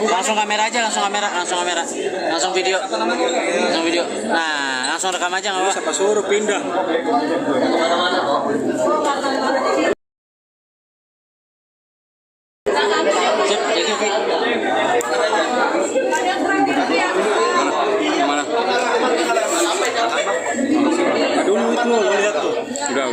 Langsung kamera aja, langsung video. Nah, langsung rekam aja nggak apa? Siapa suruh pindah? Sip, thank you, Ki. Mana? Dulu itu lo lihat tuh. Udah.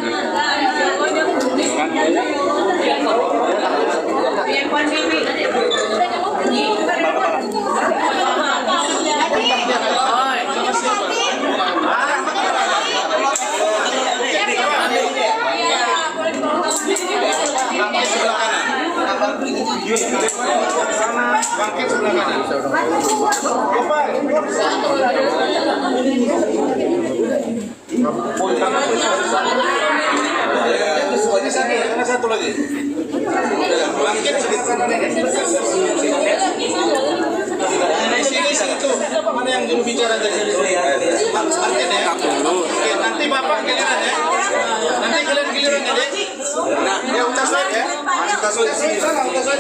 Bangkit sebelah kanan. Satu lagi. Bangkit sedikit kanan. Sini satu. Mana yang dulu bicara tadi? Bangkit ya. Oke, nanti Bapak giliran ya. Nanti kalian giliran ya, Dek. Nah, ya udah saya ya. Masih tasuk di sini. Sana udah saya.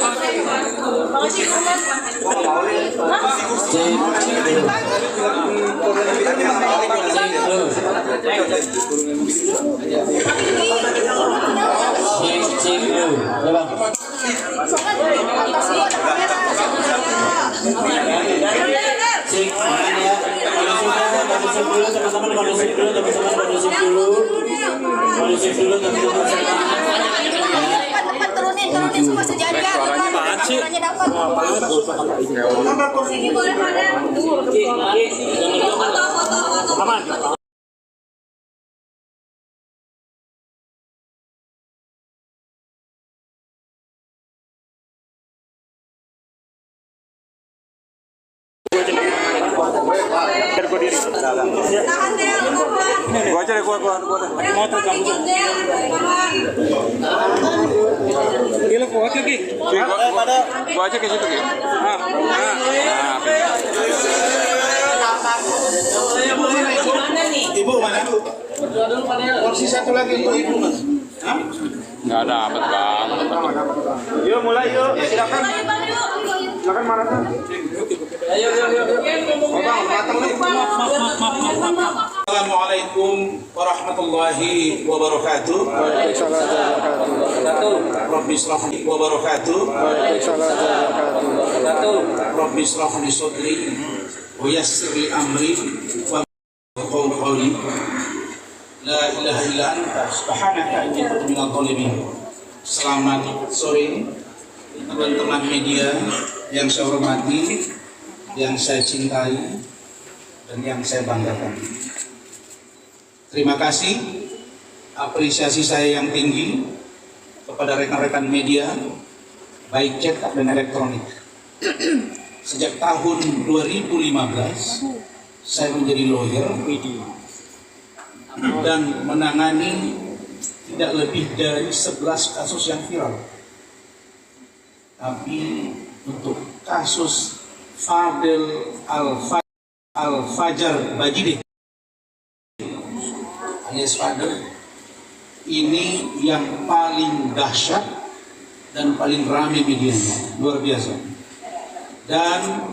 Turunin semua sejajar. Suaranya dapat. Sini boleh pada. Foto. Gua aja deh, gua. Motor kamu. Gila gua aja, Ki. Gua aja ke situ, Ki. Ibu mana? Porsi satu lagi untuk Ibu, Mas. Enggak dapat, Bang. Yuk mulai yuk. Silakan. Silakan marah. Ayo. Assalamualaikum warahmatullahi wabarakatuh. Rabbi shrah li wabarakatuh. Rabbi shrah li sadri wa yassir li amri wa qawli la ilaha illa anta subhanaka inni kuntu minadh dhalimin. Selamat sore teman-teman media yang saya hormati, yang saya cintai, dan yang saya banggakan. Terima kasih, apresiasi saya yang tinggi kepada rekan-rekan media, baik cetak dan elektronik. Sejak tahun 2015, saya menjadi lawyer dan menangani tidak lebih dari 11 kasus yang viral. Tapi untuk kasus Fadel Al-Fajar Bajide alias Fadel ini yang paling dahsyat dan paling ramai medianya, luar biasa. Dan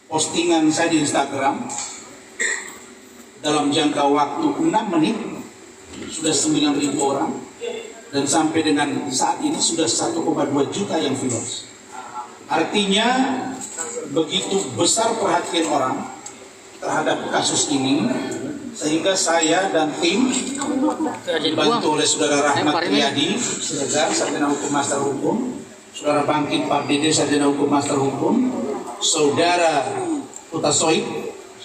postingan saya di Instagram dalam jangka waktu 6 menit sudah 9.000 orang, dan sampai dengan saat ini sudah 1,2 juta yang viewers. Artinya begitu besar perhatian orang terhadap kasus ini, sehingga saya dan tim dibantu oleh Saudara Rahmat Riyadi, Sarjana Hukum Master Hukum, Saudara Bangkit Pak Dede, Sarjana Hukum Master Hukum, Saudara Utasoid,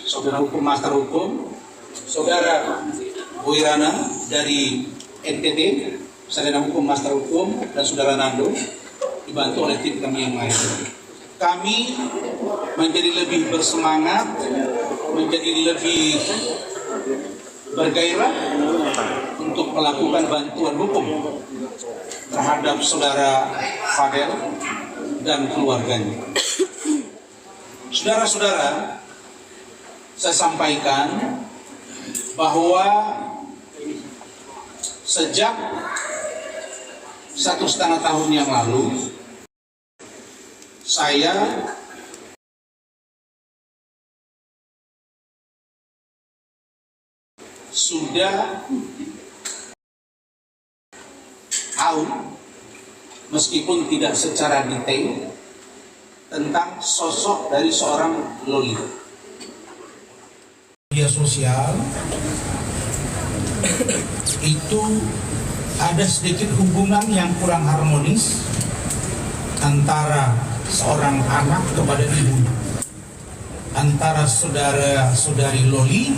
Sarjana Hukum Master Hukum, Saudara Boirana dari NTT, Sarjana Hukum Master Hukum, dan Saudara Nando, dibantu oleh tim kami yang lain. Kami menjadi lebih bersemangat, menjadi lebih bergairah untuk melakukan bantuan hukum terhadap Saudara Fadel dan keluarganya. Saudara-saudara, saya sampaikan bahwa sejak 1,5 tahun yang lalu saya sudah tahu, meskipun tidak secara detail, tentang sosok dari seorang Loli. Media sosial itu ada sedikit hubungan yang kurang harmonis antara seorang anak kepada ibunya, antara saudara-saudari Loli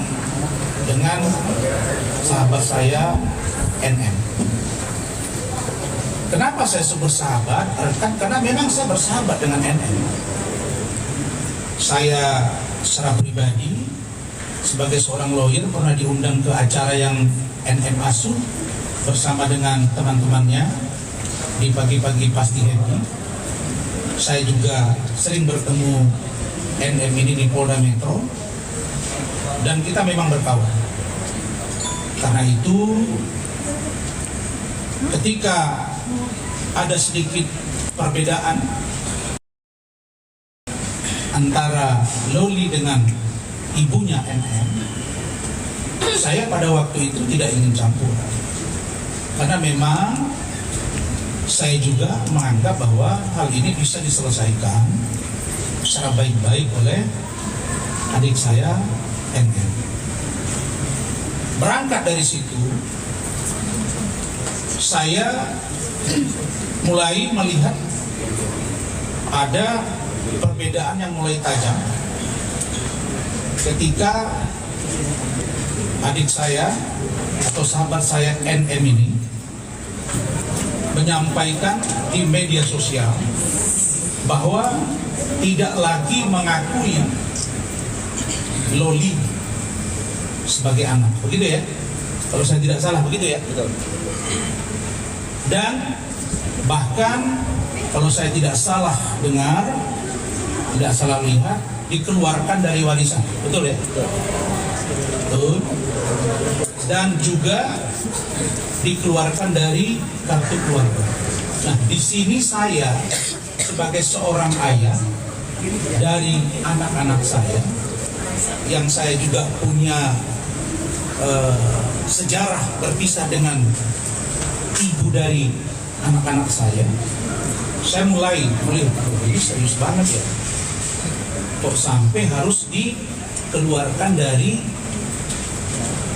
dengan sahabat saya NM. Kenapa saya sebut sahabat? Karena memang saya bersahabat dengan NM. Saya secara pribadi sebagai seorang lawyer pernah diundang ke acara yang NM asuh bersama dengan teman-temannya di pagi-pagi pasti happy. Saya juga sering bertemu NM ini di Polda Metro dan kita memang berkawan. Karena itu ketika ada sedikit perbedaan antara Loli dengan ibunya NM, saya pada waktu itu tidak ingin campur. Karena memang saya juga menganggap bahwa hal ini bisa diselesaikan secara baik-baik oleh adik saya NM. Berangkat dari situ, saya mulai melihat ada perbedaan yang mulai tajam ketika adik saya atau sahabat saya NM ini menyampaikan di media sosial bahwa tidak lagi mengakui Loli sebagai anak, begitu ya? Kalau saya tidak salah, begitu ya? Betul. Dan bahkan kalau saya tidak salah dengar, tidak salah lihat, dikeluarkan dari warisan, betul ya? Betul. Dan juga dikeluarkan dari kartu keluarga. Nah, di sini saya sebagai seorang ayah dari anak-anak saya, yang saya juga punya sejarah berpisah dengan ibu dari anak-anak saya mulai melihat ini serius banget ya, kok sampai harus dikeluarkan dari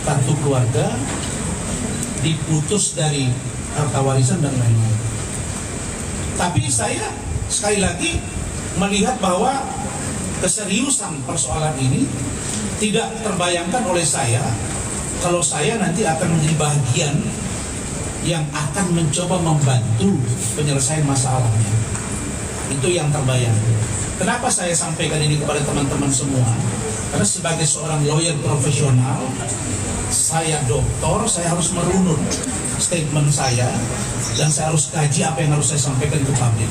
kartu keluarga, diputus dari harta warisan dan lain-lain. Tapi saya sekali lagi melihat bahwa keseriusan persoalan ini tidak terbayangkan oleh saya kalau saya nanti akan menjadi bagian yang akan mencoba membantu penyelesaian masalahnya. Itu yang terbayang. Kenapa saya sampaikan ini kepada teman-teman semua? Karena sebagai seorang lawyer profesional, saya doktor, saya harus merunut statement saya dan saya harus kaji apa yang harus saya sampaikan ke publik.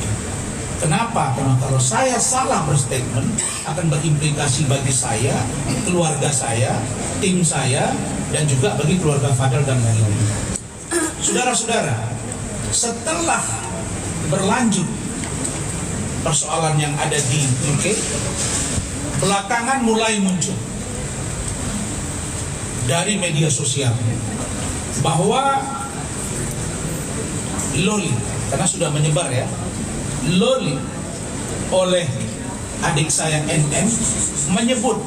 Kenapa? Karena kalau saya salah berstatement akan berimplikasi bagi saya, keluarga saya, tim saya, dan juga bagi keluarga Fadel dan lain-lain. Saudara-saudara, setelah berlanjut persoalan yang ada di UK, belakangan mulai muncul dari media sosial bahwa Loli, karena sudah menyebar ya, Loli oleh adik saya NM menyebut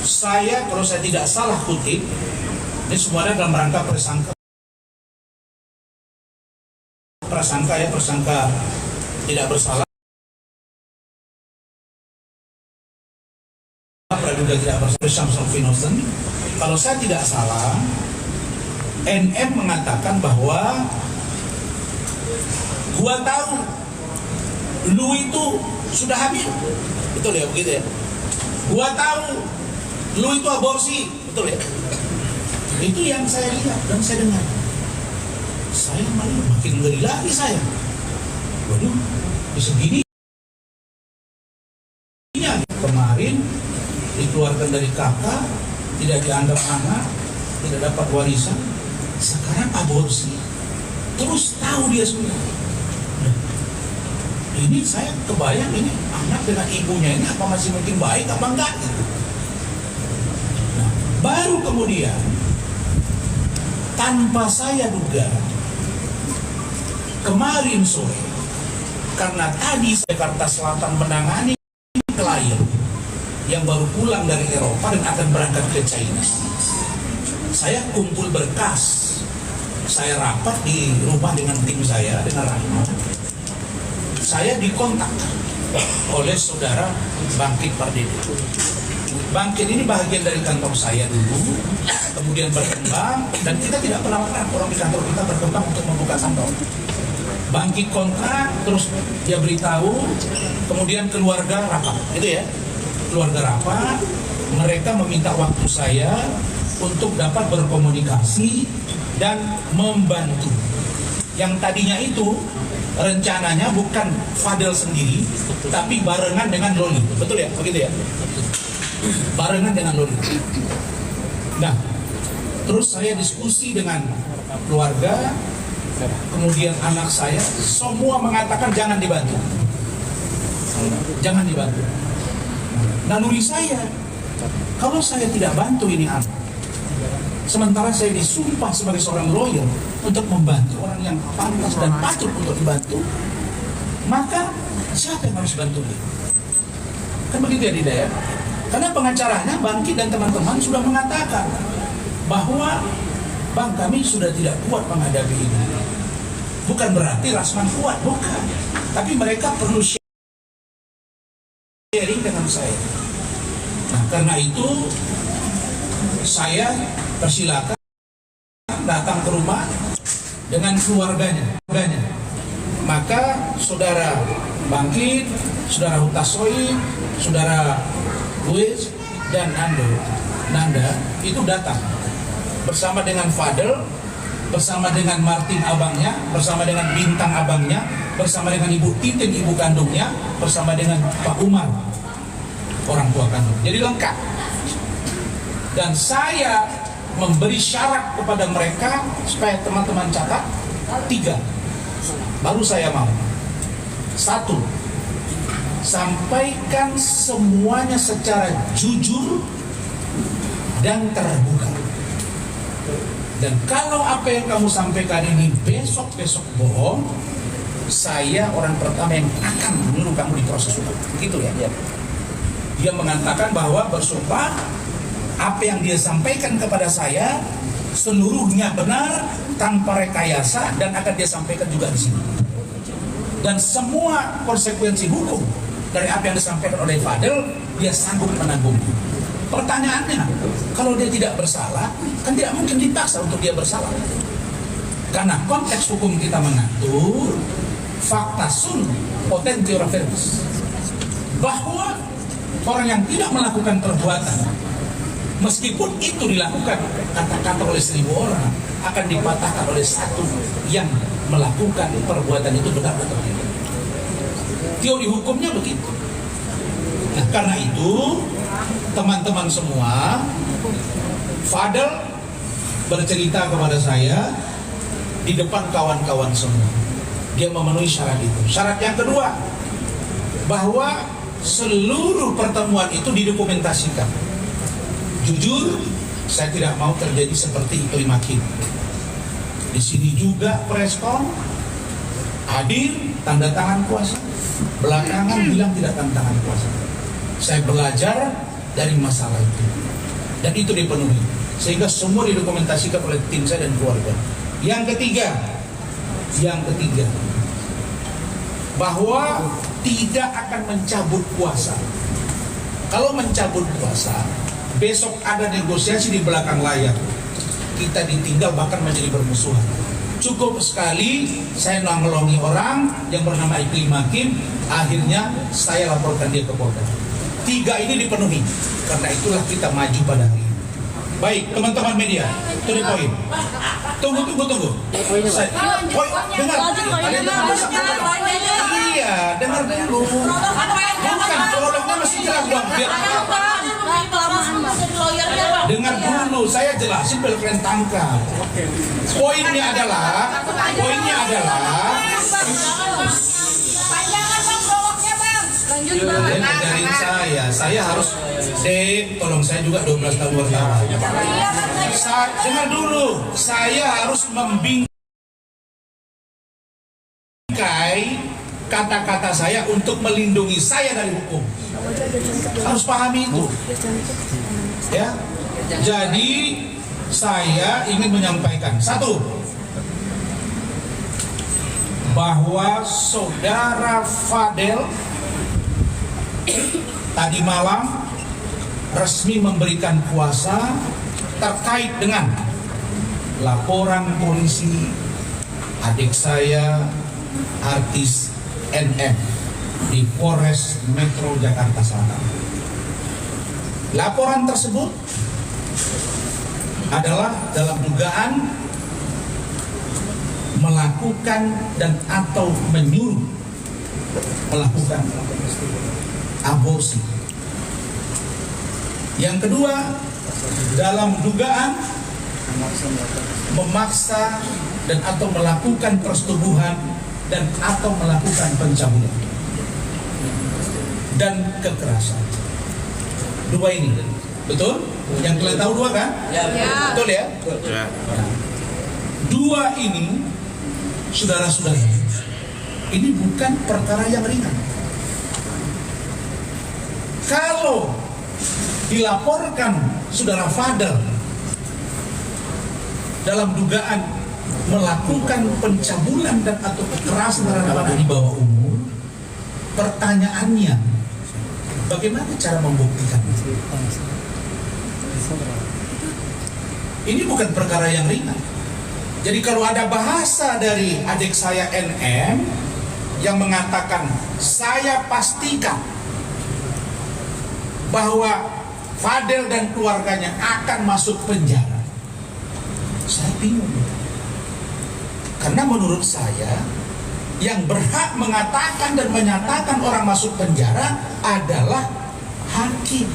saya, kalau saya tidak salah kutip, ini semuanya dalam rangka prasangka tidak bersalah, praduga tidak bersalah. Kalau saya tidak salah, NM mengatakan bahwa gua tahu lu itu sudah hamil, betul ya, begitu ya? Gua tahu lu itu aborsi, betul ya? Itu yang saya lihat dan saya dengar. Saya malah makin ngeri lagi saya. Waduh, bisa gini. Kemarin dikeluarkan dari kakak, tidak dianggap anak, tidak dapat warisan. Sekarang aborsi. Terus tahu dia semua. ini saya kebayang ini anak dengan ibunya ini apa masih mungkin baik apa enggak gitu. Nah, baru kemudian tanpa saya duga kemarin sore, karena tadi Jakarta Selatan menangani klien yang baru pulang dari Eropa dan akan berangkat ke China, saya kumpul berkas, saya rapat di rumah dengan tim saya, dengan Rahmat. Saya dikontak oleh saudara Bangkit Pardede. Bangkit ini bagian dari kantor saya dulu, kemudian berkembang, dan kita tidak pernah orang di kantor kita berkembang untuk membuka kantor. Bangkit kontrak, terus dia beritahu, kemudian keluarga rapat, gitu ya. Keluarga rapat, mereka meminta waktu saya untuk dapat berkomunikasi dan membantu. Yang tadinya itu rencananya bukan Fadel sendiri, tapi barengan dengan Loli. Betul ya? Begitu ya? Barengan dengan Loli. Nah, terus saya diskusi dengan keluarga, kemudian anak saya, semua mengatakan jangan dibantu. Jangan dibantu. Naluri saya, kalau saya tidak bantu ini anak, sementara saya disumpah sebagai seorang lawyer untuk membantu orang yang pantas dan patut untuk dibantu, maka siapa yang harus bantu dia? Kan begitu ya, Dida ya? Karena pengacaranya Bangkit dan teman-teman sudah mengatakan bahwa Bang, kami sudah tidak kuat menghadapi ini. Bukan berarti Rasman kuat, bukan. Tapi mereka perlu sharing dengan saya. Nah, karena itu saya persilakan datang ke rumah dengan keluarganya. Maka saudara Bangkit, saudara Hutasoi, saudara Luis dan Nanda itu datang bersama dengan Fadel, bersama dengan Martin abangnya, bersama dengan Bintang abangnya, bersama dengan Ibu Titin ibu kandungnya, bersama dengan Pak Umar orang tua kandung. Jadi lengkap. Dan saya memberi syarat kepada mereka supaya teman-teman catat 3. Baru saya mau. 1. Sampaikan semuanya secara jujur dan terbuka. Dan kalau apa yang kamu sampaikan ini besok-besok bohong, saya orang pertama yang akan menyuruh kamu diproses hukum. Begitu ya? Dia mengatakan bahwa bersumpah apa yang dia sampaikan kepada saya seluruhnya benar tanpa rekayasa dan akan dia sampaikan juga di sini. Dan semua konsekuensi hukum dari apa yang disampaikan oleh Fadel dia sanggup menanggung. Pertanyaannya, kalau dia tidak bersalah, kan tidak mungkin dipaksa untuk dia bersalah. Karena konteks hukum kita mengatur fakta sun potentiora verbis, bahwa orang yang tidak melakukan perbuatan, meskipun itu dilakukan kata-kata oleh 1000 orang, akan dipatahkan oleh 1 yang melakukan perbuatan itu benar atau tidak. Teori hukumnya begitu. Nah, karena itu teman-teman semua, Fadel bercerita kepada saya di depan kawan-kawan semua. Dia memenuhi syarat itu. Syarat yang kedua, bahwa seluruh pertemuan itu didokumentasikan. Jujur, saya tidak mau terjadi seperti Iklim Hakim. Di sini juga preskon, hadir, tanda tangan kuasa. Belakangan bilang tidak tanda tangan kuasa. Saya belajar dari masalah itu. Dan itu dipenuhi. Sehingga semua didokumentasikan oleh tim saya dan keluarga. Yang ketiga, bahwa tidak akan mencabut kuasa. Kalau mencabut kuasa, besok ada negosiasi di belakang layar. Kita ditinggal bahkan menjadi bermusuhan. Cukup sekali saya ngelongi orang yang bernama Iklim Hakim, akhirnya saya laporkan dia ke Polda. 3 ini dipenuhi. Karena itulah kita maju pada hari ini. Baik, teman-teman media, to the point. Tunggu. Dengar. Kalian dengar. Iya, dengar dulu. Bukan, prolognya masih jelas dong. Dengar dulu, saya jelasin biar kalian tangkap. Poinnya adalah Dia ngajarin saya harus tolong saya juga 12 tahun wartawan. Dengar dulu, saya harus membingkai kata-kata saya untuk melindungi saya dari hukum. Harus pahami itu. Ya. Jadi saya ingin menyampaikan satu, bahwa saudara Fadel tadi malam resmi memberikan kuasa terkait dengan laporan polisi adik saya artis NM di Polres Metro Jakarta Selatan. Laporan tersebut adalah dalam dugaan melakukan dan atau menyuruh melakukan aborsi. Yang kedua, dalam dugaan memaksa dan atau melakukan persetubuhan dan atau melakukan pencabulan dan kekerasan. Dua ini, betul? Yang kalian tahu dua kan? Ya. Betul ya? Ya. Dua ini, saudara-saudara, ini bukan perkara yang ringan. Kalau dilaporkan saudara Fadel dalam dugaan melakukan pencabulan dan atau kekerasan terhadap anak di bawah umur, pertanyaannya, bagaimana cara membuktikan itu? Ini bukan perkara yang ringan. Jadi kalau ada bahasa dari adik saya NM yang mengatakan saya pastikan bahwa Fadel dan keluarganya akan masuk penjara, saya bingung. Karena menurut saya yang berhak mengatakan dan menyatakan orang masuk penjara adalah hakim,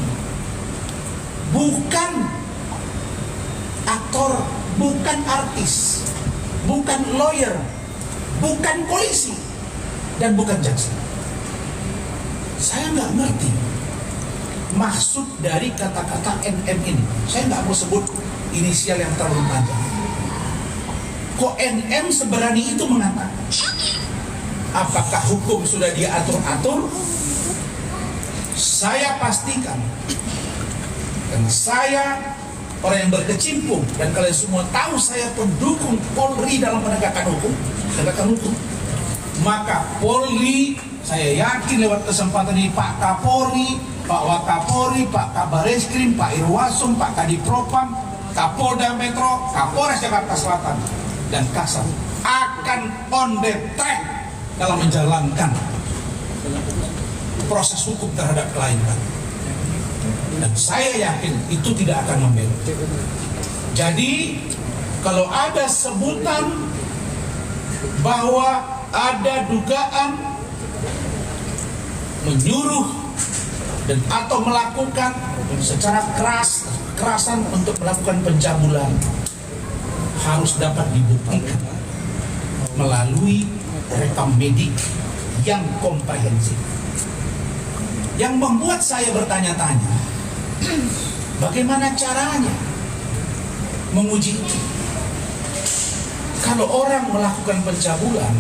bukan aktor, bukan artis, bukan lawyer, bukan polisi, dan bukan jaksa. Saya nggak ngerti maksud dari kata-kata NM ini. Saya nggak mau sebut inisial yang terlalu panjang. Kok NM seberani itu mengatakan? Apakah hukum sudah diatur-atur? Saya pastikan, dan saya orang yang berkecimpung, dan kalian semua tahu saya pendukung Polri dalam penegakan hukum, maka Polri, saya yakin lewat kesempatan ini Pak Kapolri, Pak Wakapolri, Pak Kabareskrim, Pak Irwasum, Pak Kadipropam, Kapolda Metro, Kapolres Jakarta Selatan, dan Kasat akan on the track dalam menjalankan proses hukum terhadap klien kami. Dan saya yakin itu tidak akan membelok. Jadi kalau ada sebutan bahwa ada dugaan menyuruh dan atau melakukan secara kerasan untuk melakukan pencabulan, harus dapat dibuktikan melalui rekam medik yang komprehensif. Yang membuat saya bertanya-tanya, bagaimana caranya menguji itu? Kalau orang melakukan pencabulan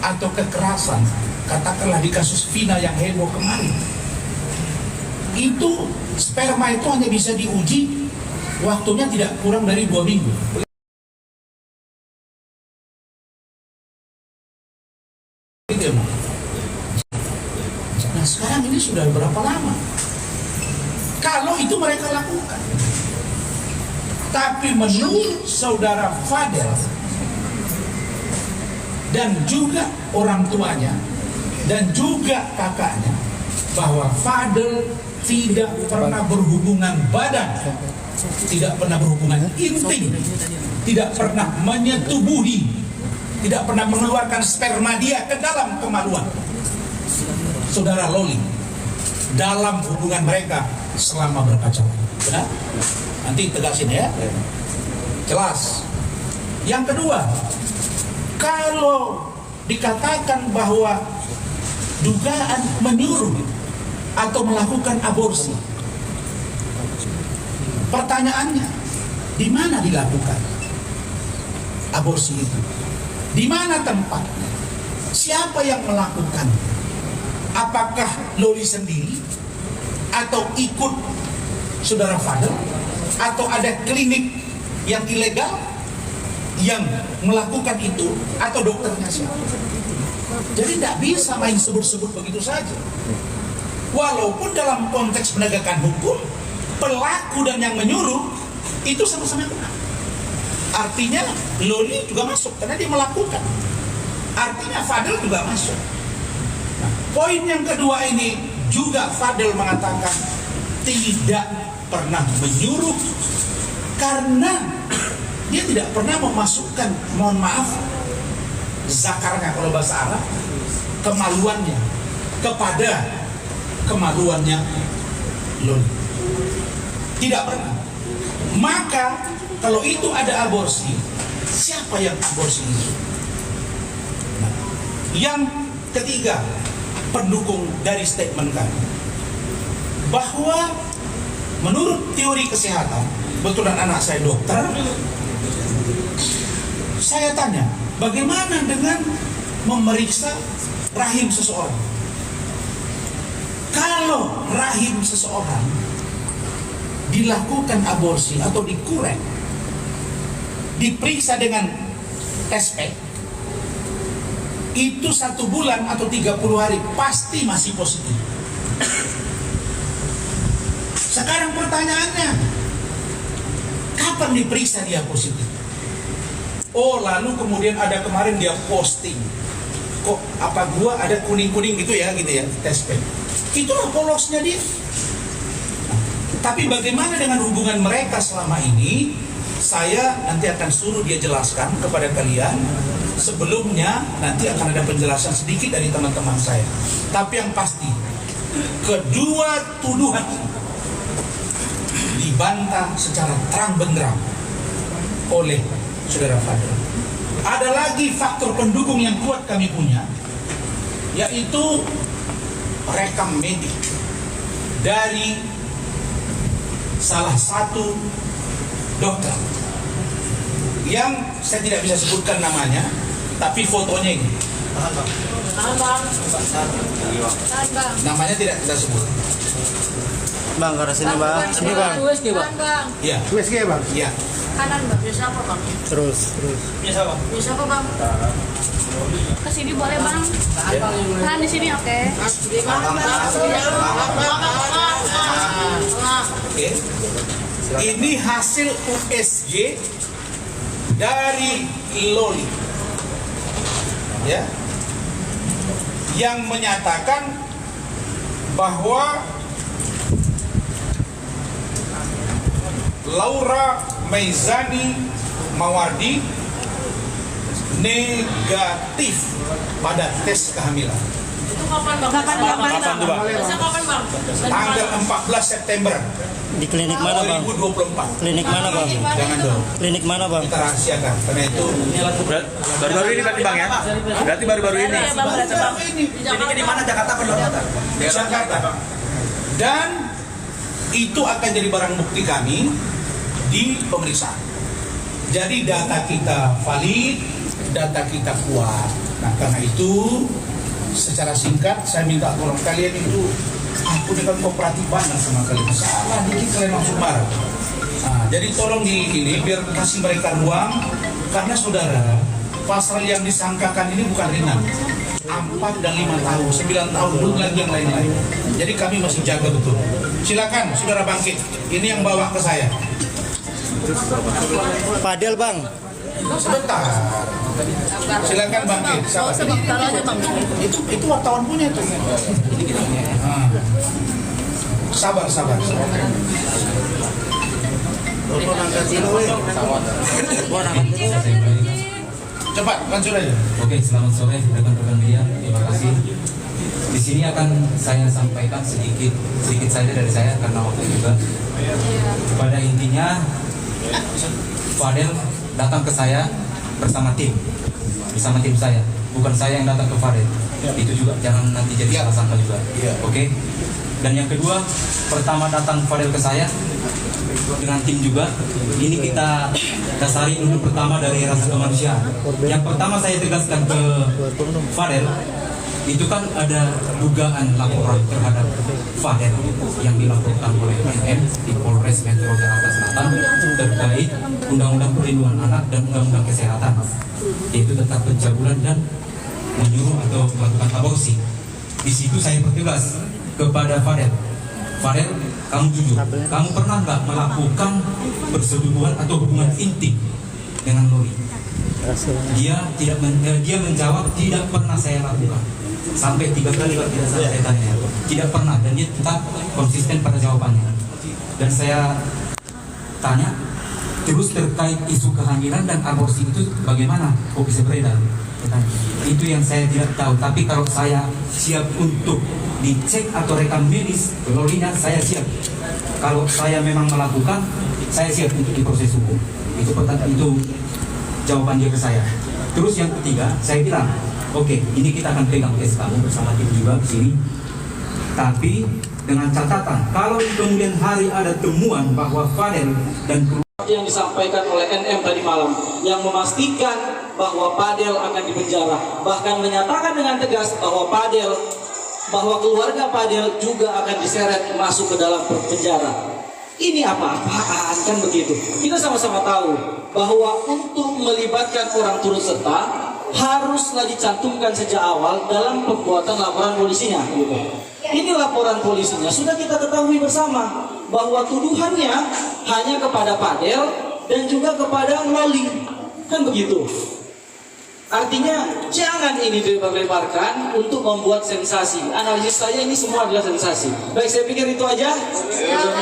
atau kekerasan, katakanlah di kasus Vina yang heboh kemarin, itu sperma itu hanya bisa diuji waktunya tidak kurang dari 2 minggu. Nah sekarang ini sudah berapa lama? Kalau itu mereka lakukan, tapi menurut saudara Fadel dan juga orang tuanya dan juga kakaknya, bahwa Fadel tidak pernah berhubungan badan, tidak pernah berhubungan intim, tidak pernah menyetubuhi, tidak pernah mengeluarkan sperma dia ke dalam kemaluan saudara Loli dalam hubungan mereka selama berpacaran. Benar? Nanti tegasin ya. Jelas. Yang kedua, kalau dikatakan bahwa dugaan menyuruh atau melakukan aborsi. Pertanyaannya, di mana dilakukan aborsi itu? Di mana tempatnya? Siapa yang melakukan? Apakah Loli sendiri atau ikut saudara Fadel, atau ada klinik yang ilegal yang melakukan itu, atau dokternya siapa? Jadi tidak bisa main sebut-sebut begitu saja. Walaupun dalam konteks penegakan hukum, pelaku dan yang menyuruh itu sama-sama benar. Artinya Loli juga masuk karena dia melakukan. Artinya Fadel juga masuk. Nah, poin yang kedua ini juga Fadel mengatakan tidak pernah menyuruh karena dia tidak pernah memasukkan, mohon maaf, zakarnya kalau bahasa Arab, kemaluannya kepada kemaluannya Loli. Tidak pernah. Maka kalau itu ada aborsi, siapa yang aborsi itu? Nah, yang ketiga, pendukung dari statement kami, bahwa menurut teori kesehatan, betulan anak saya dokter, saya tanya, bagaimana dengan memeriksa rahim seseorang? Kalau rahim seseorang dilakukan aborsi atau dikurek, diperiksa dengan SP, itu 1 bulan atau 30 hari pasti masih positif. Sekarang pertanyaannya, kapan diperiksa dia positif? Oh, lalu kemudian ada kemarin dia posting, kok apa gua ada kuning-kuning gitu ya tes SP. Itulah polosnya dia. Tapi bagaimana dengan hubungan mereka selama ini? Saya nanti akan suruh dia jelaskan kepada kalian. Sebelumnya nanti akan ada penjelasan sedikit dari teman-teman saya. Tapi yang pasti, kedua tuduhan dibantah secara terang benderang oleh saudara Fadel. Ada lagi faktor pendukung yang kuat kami punya, yaitu rekam medik dari salah satu dokter yang saya tidak bisa sebutkan namanya, tapi fotonya ini. Tahan bang. Namanya tidak kita sebut. Bang, ke sini bang. Sini bang. USG bang. Iya. USG bang. Iya. Kanan bang. Biasa apa bang? Terus. Biasa apa bang? Ke sini boleh bang. Tahan di sini oke. Oke. Ini hasil USG dari Loli, ya, yang menyatakan bahwa Laura Meizani Mawardi negatif pada tes kehamilan. Itu kapan bang? Kapan tuh bang? Biasa kapan bang? Tanggal 14 September Di klinik mana bang? 2024. Klinik mana bang? Jangan dong, Klinik mana bang? kita rahasiakan karena itu Baru-baru ini berarti bang ya? Berarti baru-baru ini. ini di mana? Jakarta atau Jakarta. Dan itu akan jadi barang bukti kami di pemeriksaan. Jadi data kita valid, data kita kuat. Nah, karena itu secara singkat saya minta tolong kalian itu, aku dengan kooperatif banget sama kalian. Salah dikit kalian langsung marah. Nah, jadi tolong ini biar kasih mereka ruang, karena saudara, pasal yang disangkakan ini bukan ringan. 4 dan 5 tahun, 9 tahun, belum lagi yang lain-lain. Jadi kami masih jaga betul. Silakan saudara bangkit. Ini yang bawa ke saya. Fadel bang. Sebentar. Silakan bangkit. Itu wartawan punya itu. Nah. Sabar. Cepat, lanjut aja. Oke, selamat sore rekan-rekan media. Terima kasih. Di sini akan saya sampaikan sedikit saja dari saya karena waktu juga. Pada intinya, Fadel datang ke saya bersama tim saya. bukan saya yang datang ke Fadel. Itu juga jangan nanti jadi salah sangka juga. Oke. Dan yang kedua, pertama datang Fadel ke saya dengan tim juga. Ini kita dasari dulu pertama dari rasa kemanusiaan. Yang pertama saya tegaskan ke Fadel, itu kan ada dugaan laporan terhadap Fadel yang dilaporkan oleh NM di Polres Metro Jakarta Selatan terkait Undang-Undang Perlindungan Anak dan Undang-Undang Kesehatan, yaitu tentang pencabulan dan menyuruh atau melakukan aborsi. Di situ saya bertugas kepada Fadel, kamu jujur, kamu pernah nggak melakukan persetubuhan atau hubungan intim dengan Loli? Dia menjawab tidak pernah saya lakukan. Sampai 3 kali kalau tidak salah saya tanya, tidak pernah, dan dia tetap konsisten pada jawabannya. Dan saya tanya terus terkait isu kehamilan dan aborsi itu bagaimana kok bisa beredar? Itu yang saya tidak tahu. Tapi kalau saya siap untuk dicek atau rekam medis Lolinya, saya siap. Kalau saya memang melakukan, saya siap untuk diproses hukum. Itu jawaban dia ke saya. Terus yang ketiga, saya bilang, oke, ini kita akan pegang tes kamu bersama tim juga di sini. Tapi dengan catatan, kalau kemudian hari ada temuan bahwa Fadel dan yang disampaikan oleh NM tadi malam yang memastikan bahwa Fadel akan dipenjara, bahkan menyatakan dengan tegas bahwa keluarga Fadel juga akan diseret masuk ke dalam penjara. Ini apa-apaan kan begitu? Kita sama-sama tahu bahwa untuk melibatkan orang turut serta haruslah dicantumkan sejak awal dalam pembuatan laporan polisinya. Gitu. Ini laporan polisinya sudah kita ketahui bersama bahwa tuduhannya hanya kepada Fadel dan juga kepada Loli, kan begitu. Artinya jangan ini dilebar-lebarkan untuk membuat sensasi. Analisis saya ini semua adalah sensasi. Baik, saya pikir itu aja.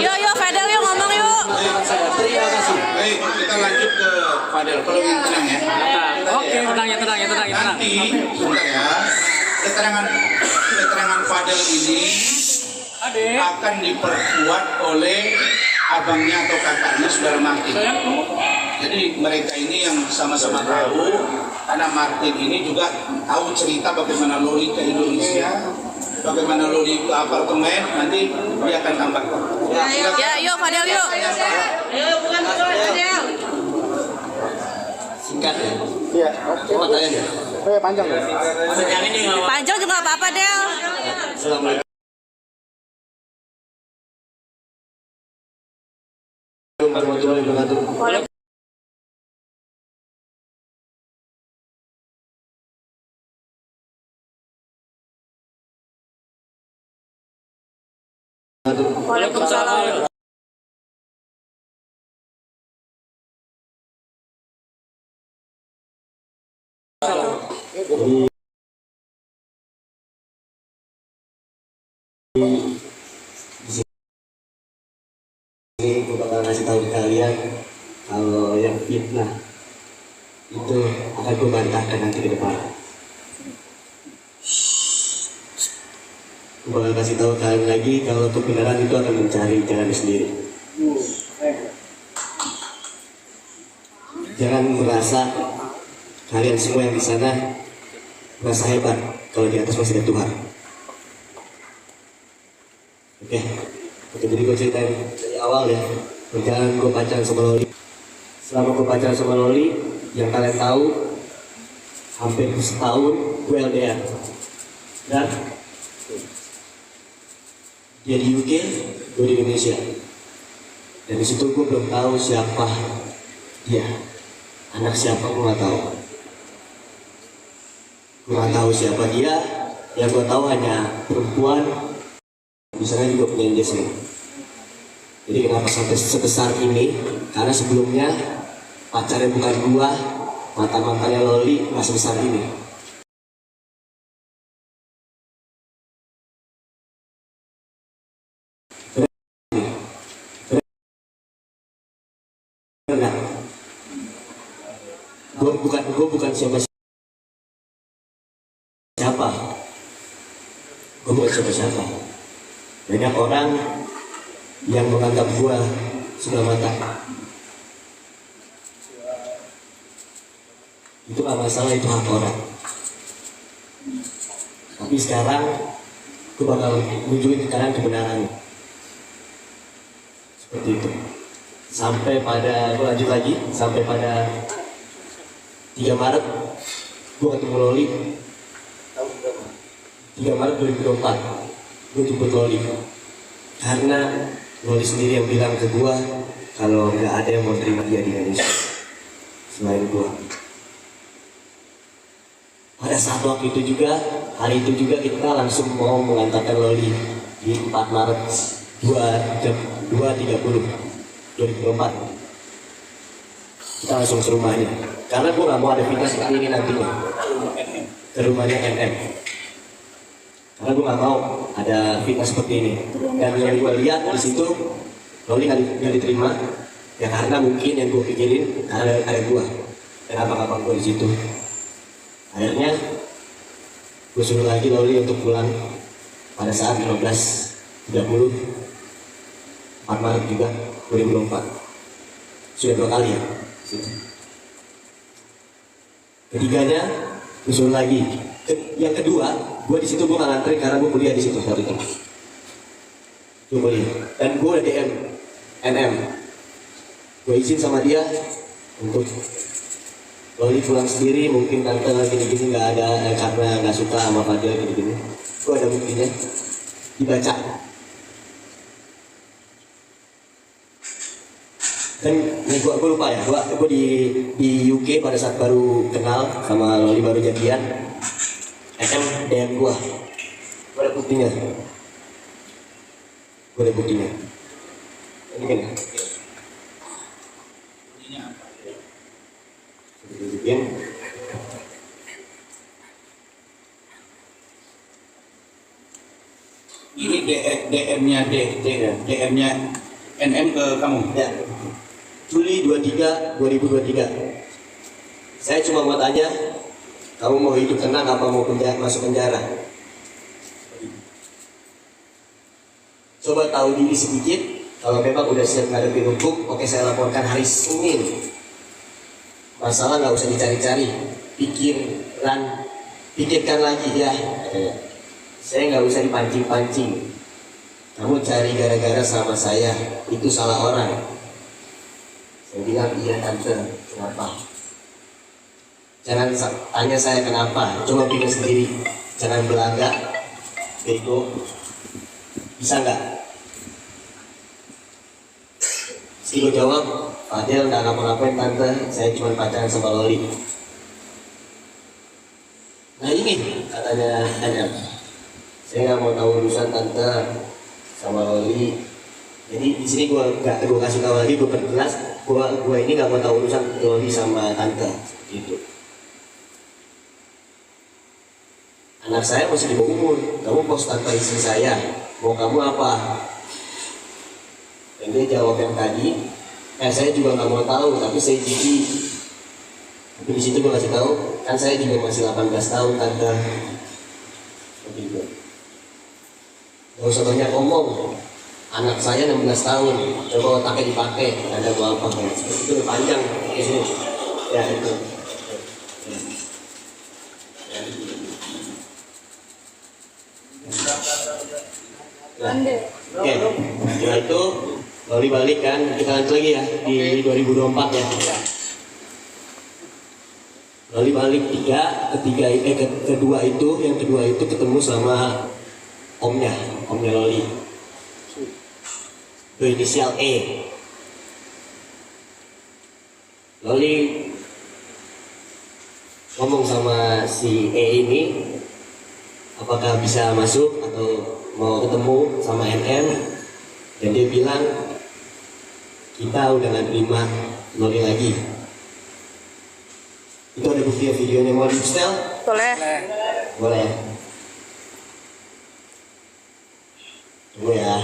Yuk, Fadel, yuk ngomong yuk. Terima kasih. Baik, kita lanjut ke Fadel. Kalau yang tenang ya. Oke, tenang. Nanti, sebentar ya. Keterangan Fadel ini akan diperkuat oleh abangnya atau kakaknya saudara Martin. Jadi mereka ini yang sama-sama tahu, karena Martin ini juga tahu cerita bagaimana Loli ke Indonesia, bagaimana Loli ke apartemen, nanti dia akan tambahkan. Ya, yuk Fadel yuk. Fadel. Singkat ya. Iya. Coba tanya ya. Panjang ya. Panjang juga nggak apa-apa, Del. Assalamualaikum. Warahmatullahi wabarakatuh. Waalaikumsalam. Ini gue bakal kasih tahu ke kalian kalau yang fitnah itu akan gue bantahkan nanti ke depan. Gue bakal kasih tahu kalian lagi kalau kebenaran itu akan mencari jalan sendiri. Jangan merasa kalian semua yang di sana merasa hebat kalau di atas masih ada Tuhan. Oke. Oke, jadi gue ceritain dari awal ya perjalanan gue pacaran sama Loli. Selama gue pacaran sama Loli, yang kalian tahu hampir setahun gue LDR. Dan dia di UK, gue di Indonesia. Dan di situ gue belum tahu siapa dia, anak siapa gue nggak tahu. Gue nggak tahu siapa dia, yang gue tahu hanya perempuan. Di sana juga punya investment. Jadi kenapa sampai sebesar ini? Karena sebelumnya pacarnya bukan gua, mantan-mantannya Loli nggak sebesar ini. Benar. Gua bukan siapa-siapa. Gua bukan siapa-siapa. Banyak orang yang menganggap gua sebelah mata. Itu gak masalah, itu hak orang. Tapi sekarang gue bakal nunjukin ke kalian kebenarannya. Seperti itu. Sampai pada, gue lanjut lagi, sampai pada 3 Maret gue ketemu Loli. 3 Maret 2024 gue jemput Loli. Karena Loli sendiri yang bilang ke gue kalau nggak ada yang mau terima dia di Indonesia selain gue. Pada saat waktu itu juga, hari itu juga kita langsung mau mengantarkan Loli di 4 Maret 2024. Kita langsung ke rumahnya. Karena gue gak mau ada fitnah seperti ini nantinya. Ke rumahnya NM. Karena gue gak mau ada fitnah seperti ini. Dan yang gue lihat di situ, Loli gak diterima. Ya karena mungkin yang gue pikirin ada gue dan abang-abang gue di situ. Akhirnya gue suruh lagi Loli untuk pulang pada saat 15.30 4 Maret juga 2024. Sudah 2 kali ya. Ketiganya gue suruh lagi. Yang kedua, gue di situ gue nggak nganterin karena gue kuliah di situ saat itu. Gue kuliah dan gue udah DM NM. Gue izin sama dia untuk Loli pulang sendiri, mungkin tante gini-gini nggak ada karena nggak suka sama Fadil gini-gini. Gue ada buktinya, dibaca. Dan gue lupa ya, gue di UK pada saat baru kenal sama Loli, baru jadian. SM DM gue ada buktinya. Gue ada buktinya. Ini kan? Tunjukin. Ini DM-nya NM ke kamu. Ya. Juli 23, 2023. Saya cuma mau tanya, kamu mau hidup tenang apa mau masuk penjara? Coba tahu diri sedikit. Kalau memang udah siap ngadepin hukum, oke saya laporkan hari Senin. Masalah nggak usah dicari-cari, pikirkan lagi ya. Saya nggak usah dipancing-pancing. Kamu cari gara-gara sama saya, itu salah orang. Saya bilang iya tante, kenapa? Jangan tanya saya kenapa, coba pikir sendiri. Jangan belagak, bego. Bisa nggak? Gue jawab, Fadil nggak ngapa-ngapain tante, saya cuma pacaran sama Loli. Nah ini katanya NM, saya nggak mau tahu urusan tante sama Loli. Jadi di sini gue kasih tahu lagi, gue perjelas, gue ini nggak mau tahu urusan Loli sama tante, gitu. Anak saya masih di bawah umur, kamu post tanpa istri saya, mau kamu apa? Dan dia jawab yang tadi, saya juga nggak mau tahu, tapi saya jijik. Tapi di situ gue kasih tahu, kan saya juga masih 18 tahun tante. Begitu. Gak usah banyak ngomong. Anak saya 16 tahun, coba otaknya dipakai, ada gua apa? Itu panjang di sini. Ya itu. Oke, setelah itu Loli balik kan, kita lanjut lagi ya di 2024 ya. Loli balik kedua itu ketemu sama omnya Loli. Itu inisial E. Loli ngomong sama si E ini apakah bisa masuk atau mau ketemu sama NM, dan dia bilang kita udah gak terima Loli lagi. Itu ada bukti videonya, mau di-setel? Boleh. Boleh. Tunggu ya.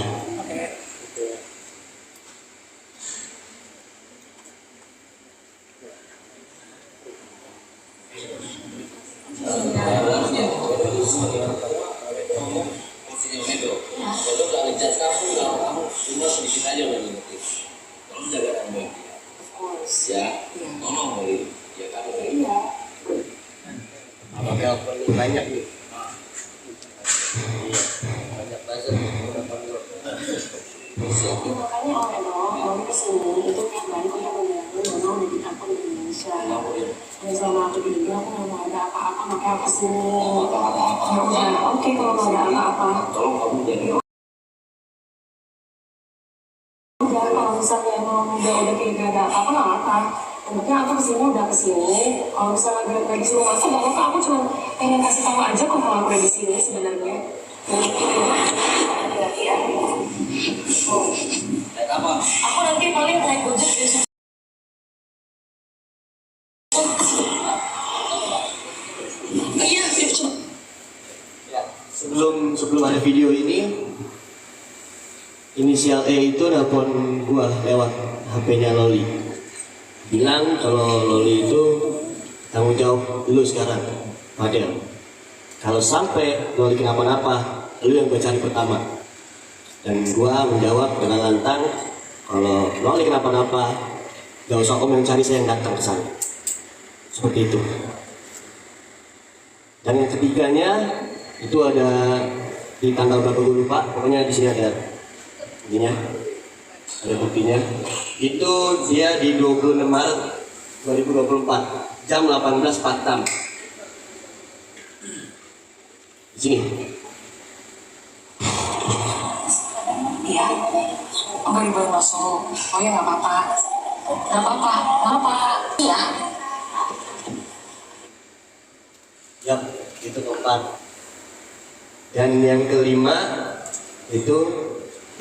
Banyak nih. inisiatif. Makanya orang kesini itu tiap hari kita ngomongin Nono udah ditampung di Indonesia. Dan selama aku di Indonesia aku nggak mau ada apa-apa, makanya aku kesini. Ya udah, oke kalau nggak ada apa-apa. Tolong kamu jadi Udah kalau misalnya emang udah kayak gak ada apa-apa nggak apa. Yang penting aku kesini udah kesini. Kalau misalnya gak disuruh masuk nggak apa-apa. Aku cuma pengen kasih tahu aja kok kalau aku udah di sini sebenarnya. Aku nanti paling naik Gojek besok. Iya, sebelum ada video ini, inisial E itu nelpon gua lewat HP-nya Loli. Bilang kalau Loli itu tanggung jawab lu sekarang, Fadel. Kalau sampai Loli kenapa-napa, lu yang gue cari pertama. Dan gua menjawab dengan lantang, kalau Loli kenapa-napa, gak usah om yang cari, saya yang datang ke sana. Seperti itu. Dan yang ketiganya itu ada di tanggal berapa gue lupa, pokoknya di sini ada buktinya. Ada buktinya. Itu dia di 26 Maret 2024 jam 18.46. Di sini. Iya, enggak dibawa masuk. Oh ya nggak apa-apa. Nggak apa-apa. Kenapa? Iya. Yap, itu keempat. Dan yang kelima itu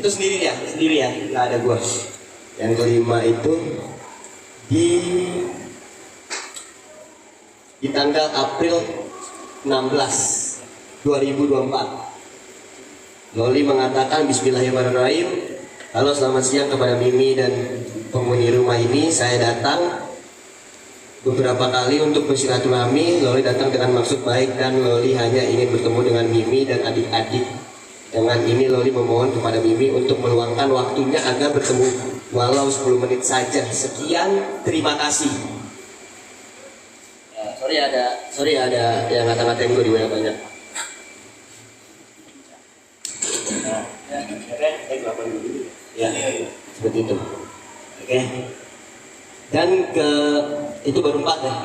sendiri ya, nggak ada gua. Yang kelima itu di tanggal April 16 2024. Loli mengatakan Bismillahirrahmanirrahim. Halo, selamat siang kepada Mimi dan penghuni rumah ini. Saya datang beberapa kali untuk bersilaturahmi. Loli datang dengan maksud baik dan Loli hanya ingin bertemu dengan Mimi dan adik-adik. Dengan ini Loli memohon kepada Mimi untuk meluangkan waktunya agar bertemu walau 10 menit saja. Sekian, terima kasih. Sorry ada yang ngata-ngatain gue di WA banyak. Ya, seperti itu. Oke. Dan itu baru 4 ya.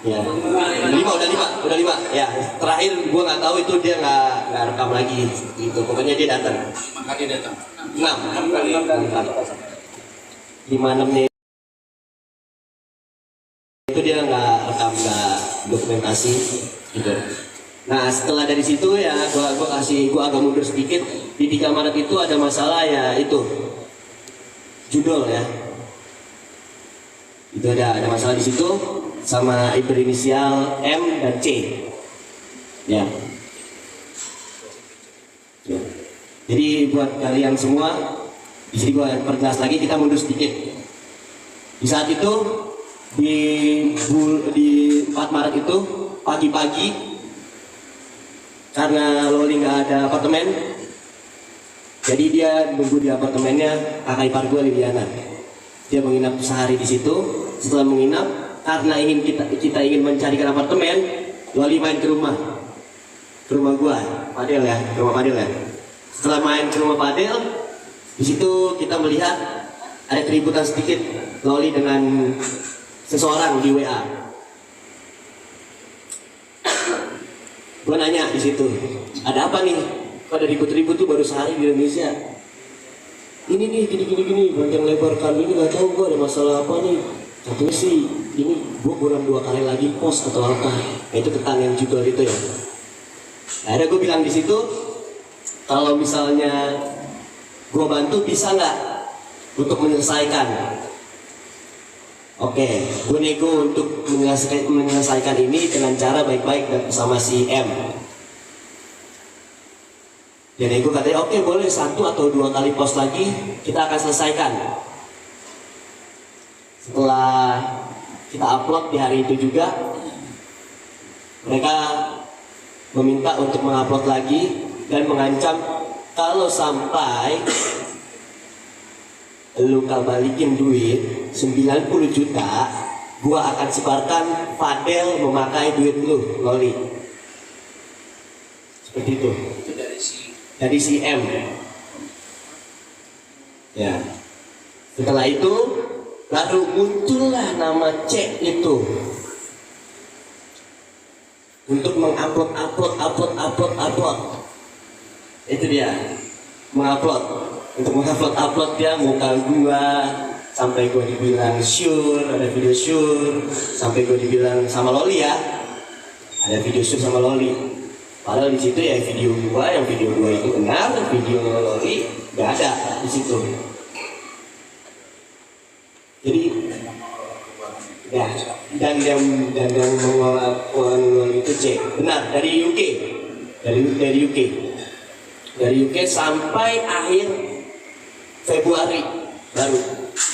Ya, 5 udah 5. Ya, terakhir gua nggak tahu itu dia nggak rekam lagi. Itu pokoknya dia datang. Maka dia datang. 6 kali. 5-6 nih. Itu dia nggak rekam, nggak dokumentasi gitu. Nah setelah dari situ ya gua agak mundur sedikit. Di 3 Maret itu ada masalah ya, itu judul ya. Itu ada masalah di situ sama berinisial M dan C. Ya. Ya. Jadi buat kalian semua, di sini gua perjelas lagi, kita mundur sedikit. Di saat itu di 4 Maret itu pagi-pagi, karena Loli nggak ada apartemen, jadi dia nunggu di apartemennya kakak ipar gue, Liliana. Dia menginap sehari di situ. Setelah menginap, karena kita ingin mencarikan apartemen, Loli main ke rumah gue, Fadel ya, ke rumah Fadel ya. Setelah main ke rumah Fadel, di situ kita melihat ada keributan sedikit Loli dengan seseorang di WA. Gue nanya di situ, ada apa nih? Kok ada ribut-ribut tuh baru sehari di Indonesia? Ini nih gini, panjang lebar kami ini nggak tahu gue ada masalah apa nih. Katanya sih ini gue kurang 2 kali lagi post atau apa. Nah, itu tentang yang judul itu ya. Akhirnya gue bilang di situ, kalau misalnya gue bantu bisa nggak untuk menyelesaikan? Oke, gue nego untuk menyelesaikan ini dengan cara baik-baik dan bersama si M. Dan nego katanya oke, boleh 1 atau 2 kali post lagi kita akan selesaikan. Setelah kita upload di hari itu juga, mereka meminta untuk mengupload lagi dan mengancam kalau sampai lu gak balikin duit 90 juta, gua akan sebarkan Fadel memakai duit lu, Loli. Seperti itu. Dari si M. Ya. Setelah itu baru muncullah nama C itu untuk mengupload. Itu dia, mengupload. Untuk mengupload dia muka gua, sampai gua dibilang sure, ada video sure, sampai gua dibilang sama Loli ya, ada video sure sama Loli. Padahal di situ ya video gua itu benar, video Loli nggak ada di situ. Jadi ya, dan yang mengelola itu C, benar, dari UK sampai akhir Februari baru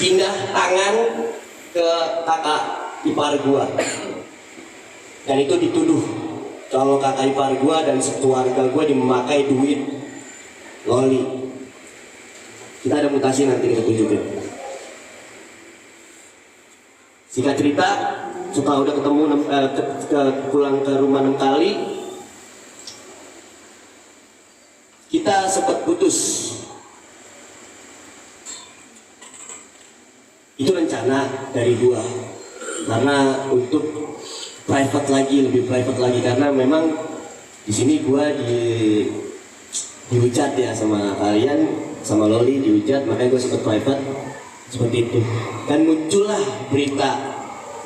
pindah tangan ke kakak ipar gua, dan itu dituduh kalau kakak ipar gua dan sekeluarga gua memakai duit Loli. Kita ada mutasi nanti kita tunjukin. Singkat cerita, setelah udah ketemu pulang ke rumah 6 kali, kita sempat putus. Itu rencana dari gua, karena untuk lebih private lagi, karena memang di sini gua dihujat ya sama kalian, sama Loli dihujat, makanya gua sempat private. Seperti itu. Dan muncullah berita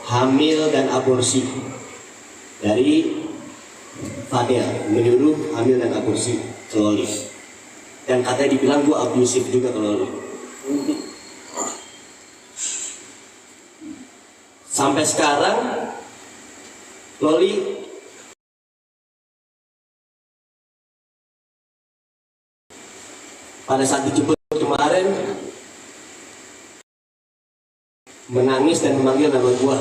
hamil dan aborsi dari Fadel, menyuruh hamil dan aborsi ke Loli. Dan katanya dibilang gue abusif juga ke Loli. Sampai sekarang Loli pada saat dijemput kemarin menangis dan memanggil nama gua.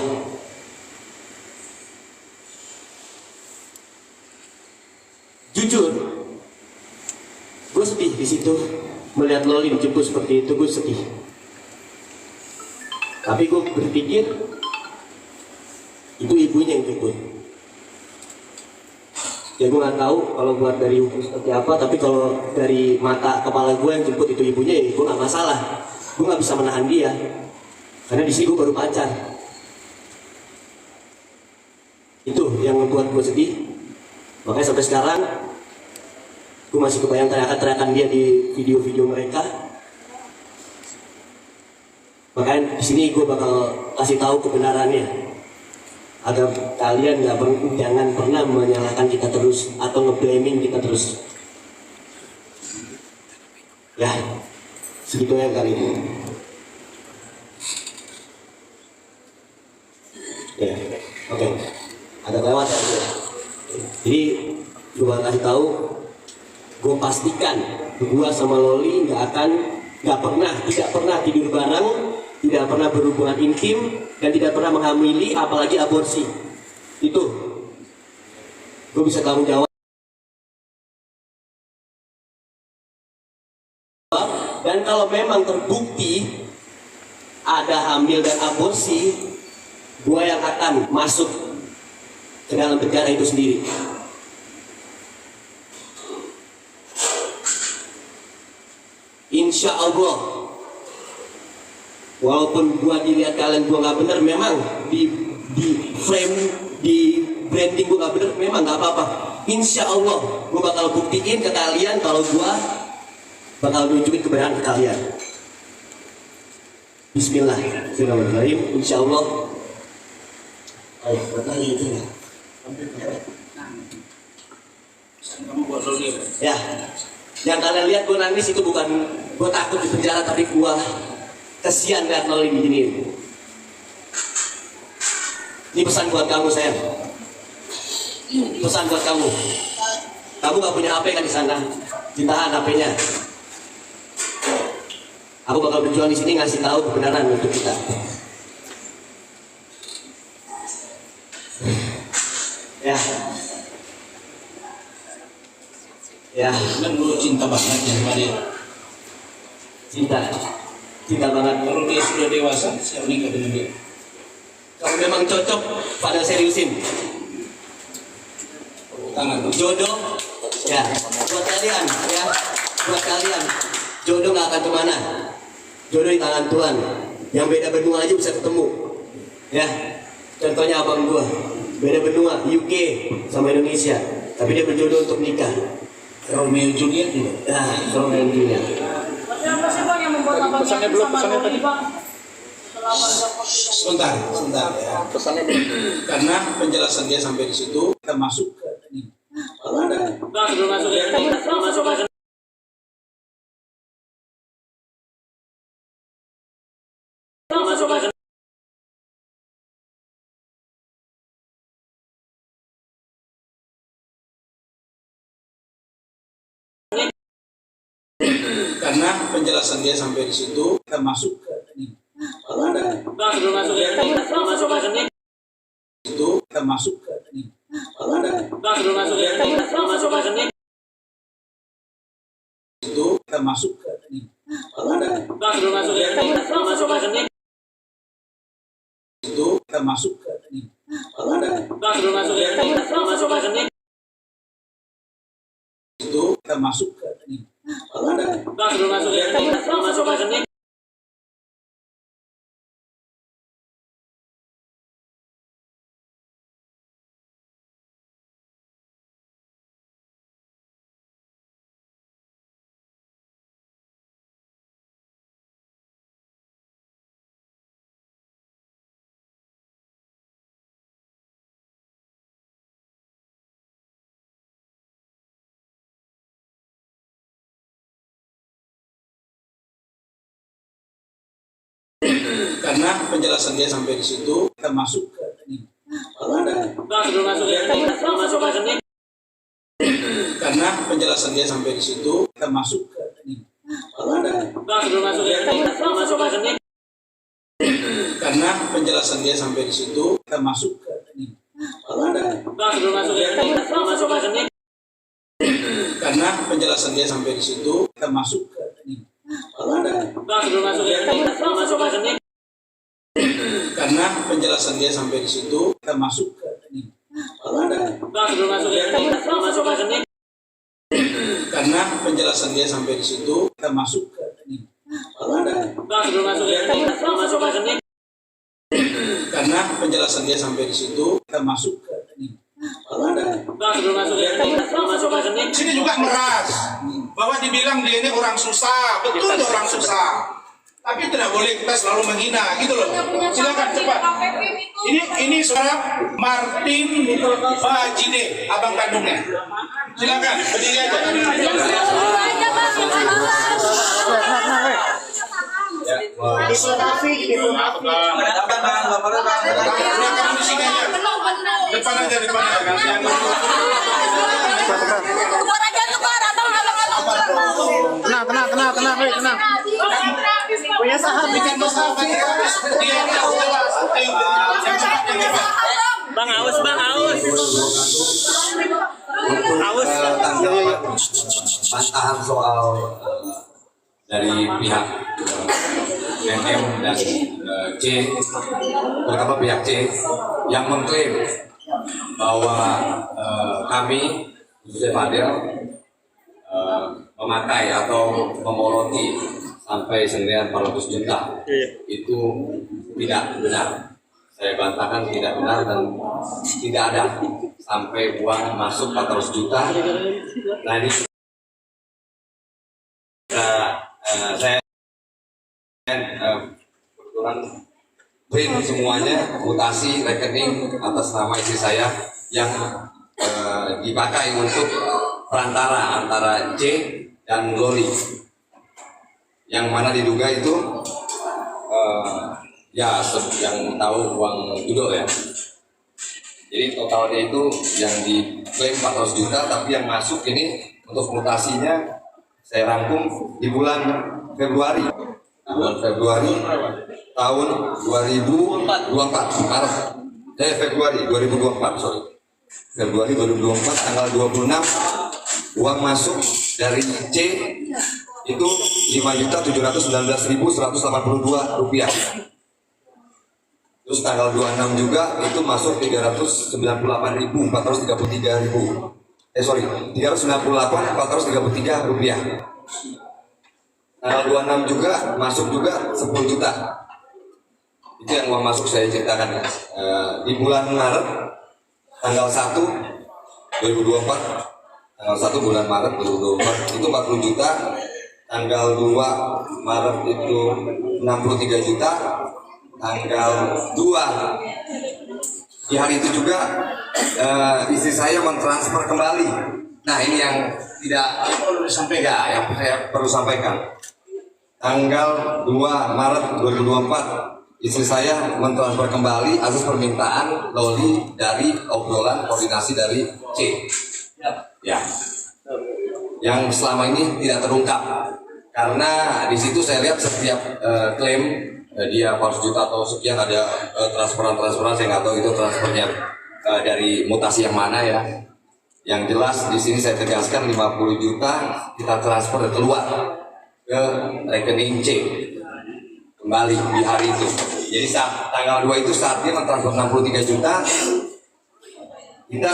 Jujur, gue sedih di situ melihat Loli dijemput seperti itu, gue sedih. Tapi gue berpikir itu ibunya yang jemput. Ya gue nggak tahu kalau buat dari hukum seperti apa, tapi kalau dari mata kepala gue yang jemput itu ibunya, ya gue nggak masalah. Gue nggak bisa menahan dia. Karena di sini gue baru pacar. Itu yang membuat gue sedih. Makanya sampai sekarang gue masih kebayang teriakan dia di video-video mereka. Makanya di sini gue bakal kasih tahu kebenarannya, agar kalian jangan pernah menyalahkan kita terus atau nge-blaming kita terus. Ya, segitu ya kali ini. Ya, oke. Ada lewat ya. Jadi gue bakal kasih tahu, gue pastikan gue sama Loli tidak pernah tidur bareng, tidak pernah berhubungan intim, dan tidak pernah menghamili, apalagi aborsi. Itu gue bisa tanggung jawab. Dan kalau memang terbukti ada hamil dan aborsi, gue yang akan masuk ke dalam penjara itu sendiri. Insya Allah, walaupun gue dilihat kalian gue nggak bener, memang di frame, di branding gue nggak bener, memang nggak apa-apa. Insya Allah gue bakal buktiin ke kalian kalau gue bakal nunjukin kebenaran ke kalian. Bismillahirrahmanirrahim. Insya Allah. Ayo, bertanya itu ya. Ya, yang kalian lihat gue nangis itu bukan gue takut di penjara, tapi gue kesian lihat Loli begini. Ini pesan buat kamu, sayang. Pesan buat kamu. Kamu gak punya HP kan di sana? Ditahan HP-nya. Aku bakal berjuang di sini ngasih tahu kebenaran untuk kita. Ya. Ya. Dan lu cinta banget ya sama dia. Cinta banget. Kalau dia sudah dewasa, saya nikah dengan dia. Kalau memang cocok, pada seriusin. Tangan. Jodoh, ya. Buat kalian, ya. Buat kalian, jodoh nggak akan kemana. jodoh di tangan Tuhan. Yang beda benua aja bisa ketemu. Ya, contohnya abang gua, beda benua, UK sama Indonesia, tapi dia berjodoh untuk nikah. Romeo Juliet juga. Nah, Romeo Juliet. Apa sih bang yang membuat abang yakin sama Roni bang? Selama Sebentar ya. Karena penjelasan dia sampai di situ, kita masuk ke ini. Kalau ada Bang, sebelum masuk ya, sebelum masuk ke karena penjelasan dia sampai di situ, kita masuk ke ini. Kalau ada Bang, sebelum masuk ya, sebelum masuk ke itu, kita masuk ke ini. Kalau ada Bang, sebelum masuk ya, sebelum masuk ke itu, kita masuk ke ini. Kalau ada Bang, sebelum masuk ya, sebelum masuk ke itu, kita masuk ke ini. Kalau ada Bang, sebelum masuk ya, sebelum masuk ke itu, kita masuk ke ini. Kalau ada Bang, sebelum masuk ya, sebelum masuk ke karena penjelasan dia sampai di situ, kita masuk ke ini. Kalau ada Bang, sebelum masuk ya, sebelum masuk ke karena penjelasan dia sampai di situ, kita masuk ke ini. Kalau ada Bang, sebelum masuk ya, sebelum masuk ke karena penjelasan dia sampai di situ, kita masuk ke ini. Kalau ada Bang, sebelum masuk ya, sebelum masuk ke karena penjelasan dia sampai di situ, kita masuk ke ini. Kalau ada Bang, sebelum masuk ya, sebelum masuk ke karena penjelasan dia sampai di situ, kita masuk ke ini. Kalau ada Bang, sebelum masuk ya, sebelum masuk ke karena penjelasan dia sampai di situ, kita masuk ke ini. Kalau ada Bang, sebelum masuk ya, sebelum masuk ke karena penjelasan dia sampai di situ, kita masuk ke ini. Kalau ada Bang, sebelum masuk ya, sebelum masuk ke sini juga meras bahwa dibilang dia ini orang susah, betul dia orang susah. Tapi tidak boleh kita selalu menghina, gitu loh. Silakan cepat. Ini saudara Martin Bajide, abang kandungnya. Silakan berdiri aja. Depan aja, depan aja. Tenang. Punya saham, bikin saham. Bang, aus, Bang, aus. Aus. Bantahan soal dari pihak NM dan C, terutama pihak C yang mengklaim bahwa kami khususnya Fadel memakai atau memoroti sampai senilai 400 juta. Itu tidak benar. Saya bantahkan tidak benar dan tidak ada sampai uang masuk 400 juta. Nah ini saya kebetulan print semuanya mutasi rekening atas nama istri saya yang dipakai untuk perantara antara C dan Glory, yang mana diduga itu ya yang tahu uang judul ya. Jadi totalnya itu yang diklaim 400 juta, tapi yang masuk ini untuk mutasinya saya rangkum di bulan Februari. Bulan Februari tahun 2024 Maret. Februari 2024, sorry. Februari 2024 tanggal 26 uang masuk dari C itu 5.719.182 rupiah. Terus tanggal 26 juga itu masuk 398.433 rupiah. tanggal 26 juga masuk juga 10 juta. Itu yang uang masuk saya ceritakan ya. Di bulan Maret tanggal 1 2024, tanggal 1 bulan Maret 2024 itu 40 juta, tanggal 2 Maret itu 63 juta, tanggal 2 di hari itu juga istri saya mentransfer kembali. Nah ini yang tidak perlu disampaikan, ya, yang saya perlu sampaikan. Tanggal 2 Maret 2024 istri saya mentransfer kembali atas permintaan Loli dari obrolan koordinasi dari C. Ya, yang selama ini tidak terungkap karena di situ saya lihat setiap klaim dia 400 juta atau sekian ada transferan saya nggak tahu itu transfernya dari mutasi yang mana ya. Yang jelas di sini saya tegaskan 50 juta kita transfer keluar ke rekening C kembali di hari itu. Jadi saat tanggal 2 itu saat dia mentransfer 63 juta kita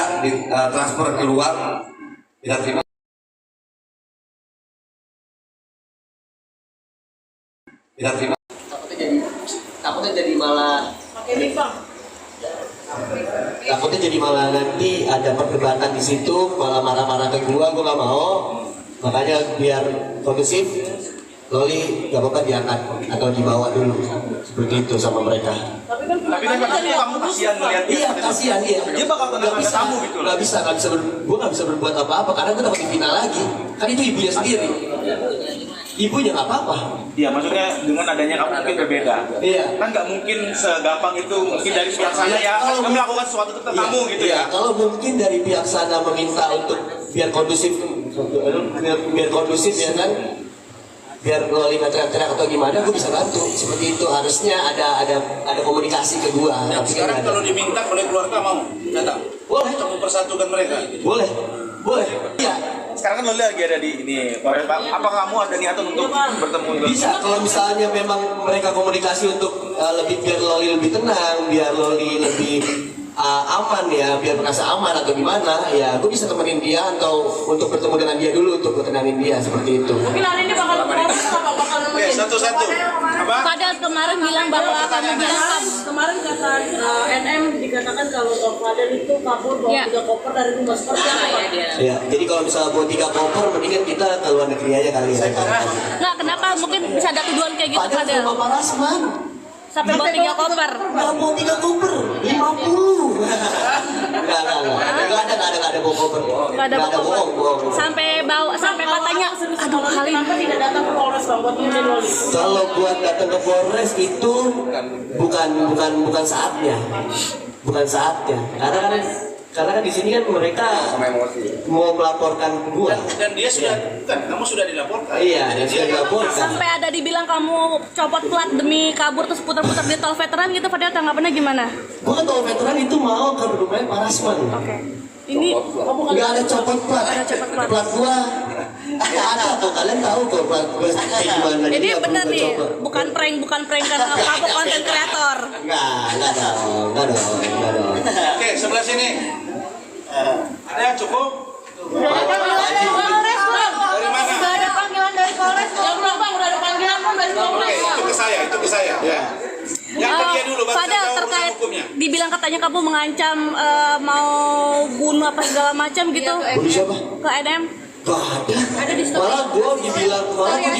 transfer keluar, kita terima. Takutnya jadi malah nanti ada perdebatan di situ, malah marah-marah ke gua nggak mau. Makanya biar kondusif, Loli nggak apa-apa diangkat atau dibawa dulu seperti itu sama mereka. Tapi kan kamu kasihan melihat dia. Iya, kasihan dia. Dia bakal tanda kamu gitu loh. Gue nggak bisa berbuat apa-apa karena gue dapat di final lagi. Kan itu ibunya sendiri. Ibunya nggak apa-apa. Iya, maksudnya dengan adanya kamu mungkin berbeda. Iya. Kan nggak mungkin segampang itu mungkin dari pihak sana ya melakukan sesuatu tentang kamu gitu ya. Kalau mungkin dari pihak sana meminta untuk biar kondusif ya kan. Biar Loli nggak teriak-teriak atau gimana, gue bisa bantu. Seperti itu harusnya ada komunikasi ke gue. Nah, sekarang kalau diminta oleh keluarga mau datang? Boleh. Kamu persatukan mereka? Boleh. Iya. Sekarang kan Loli lagi ada di ini. Apa kamu ada niatan untuk bertemu? Bisa. Kalau misalnya memang mereka komunikasi untuk biar Loli lebih tenang, biar Loli lebih aman ya, biar merasa aman atau gimana, ya gue bisa temenin dia atau untuk bertemu dengan dia dulu untuk bertenangin dia seperti itu. Mungkin hari ini bakal proses apa bakal Oke, satu-satu. Apa? Padahal kemarin bilang bahwa kamu bilang kemarin kata NM dikatakan kalau Fadel itu kabur bawa 3 koper dari rumah seperti apa? Ya, jadi kalau misalnya buat 3 koper, mendingan kita ke luar negeri aja kali ya. Nggak, kenapa mungkin bisa ada tuduhan kayak gitu Padahal Fadel? rumah Parasman. Sampai bawa 3 koper. Nggak bawa 3 koper, 50. Nggak ada bawa koper. Nggak ada bawa koper. Bohong. Sampai katanya, aduh kali kenapa tidak datang ke Polres bang buat nemenin Loli? Kalau buat datang ke Polres itu bukan saatnya. Bukan saatnya. Karena kan di sini kan mereka mau melaporkan gua. Dan dia sudah, kamu sudah dilaporkan. Iya, dia sudah dilaporkan. Sampai ada dibilang kamu copot plat demi kabur terus putar-putar di tol veteran gitu, padahal tanggapannya gimana? Gua kan tol veteran itu mau ke rumahnya Parasman. Oke. Ini nggak ada copot plat. Plat gua nggak ada tuh, kalian tahu kok plat gua kayak gimana. Jadi benar nih, bukan prank karena kamu konten kreator. Nggak dong. Oke, sebelah sini. Ada cukup? Udah ada panggilan dari Polres bang. Dari mana? Udah ada panggilan dari Polres bang. Udah ada panggilan dari Polres. Oke, itu ke saya ya. Yang ke dia dulu, Fadel, terkait dibilang katanya kamu mengancam mau bunuh apa segala macam gitu. Bunuh siapa? Ke NM. Gak ada. Ada di story. Malah gue dibilangnya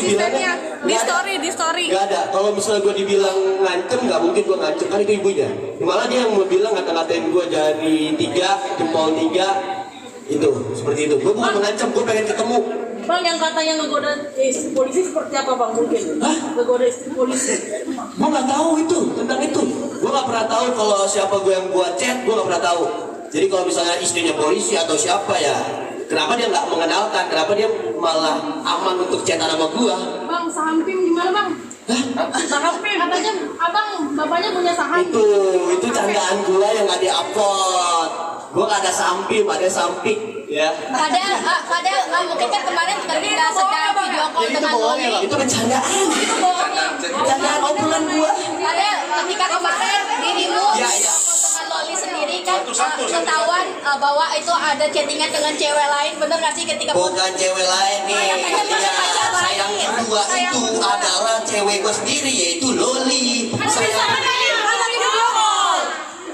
di story. Gak ada. Kalau misalnya gue dibilang ngancem, gak mungkin gue ngancem, kan itu ibunya. Malah dia yang mau bilang ngata-ngatain gue dari 3, jempol 3. Itu, seperti itu. Gue bukan mengancam, gue pengen ketemu. Bang, yang katanya ngegoda istri polisi seperti apa bang mungkin? Hah? Ngegoda istri polisi? Gue gak tahu itu, tentang itu. Gue gak pernah tahu kalau siapa gue yang buat chat, gue gak pernah tahu. Jadi kalau misalnya istrinya polisi atau siapa ya, kenapa dia nggak mengenalkan? Kenapa dia malah aman untuk chatan sama gua? Bang, saham PIM gimana bang? Saham PIM katanya abang bapaknya punya saham. Itu candaan gua yang nggak di-upload. Gua nggak ada samping, ada samping. Ya. Padahal mungkin kan kemarin ketika sedang video call dengan Loli. Itu bercandaan. Itu bohongnya. Bercandaan obrolan gua. Padahal ketika kemarin dirimu dengan Loli sendiri tadi kan ketahuan bahwa itu ada chattingan dengan cewek lain, bener nggak sih ketika Bukan cewek lain nih. Saya yang kedua itu adalah cewek gue sendiri, yaitu Loli.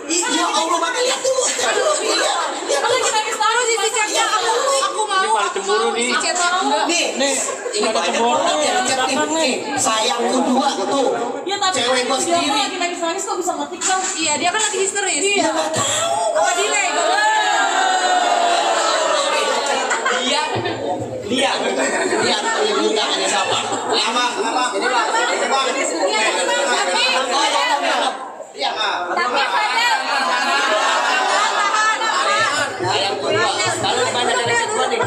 Ya Allah, maka lihat dulu. Nih, Ini banyak banget yang chat nih. Sayang kedua tuh. Cewek gue sendiri. Kita nangis kok bisa ngetik kan? Iya, dia kan lagi histeris. Iya. Apa delay? Lihat mukanya siapa? Lama. Tapi Fadel, Sayang kedua. Kalau dimana dari chat gue nih?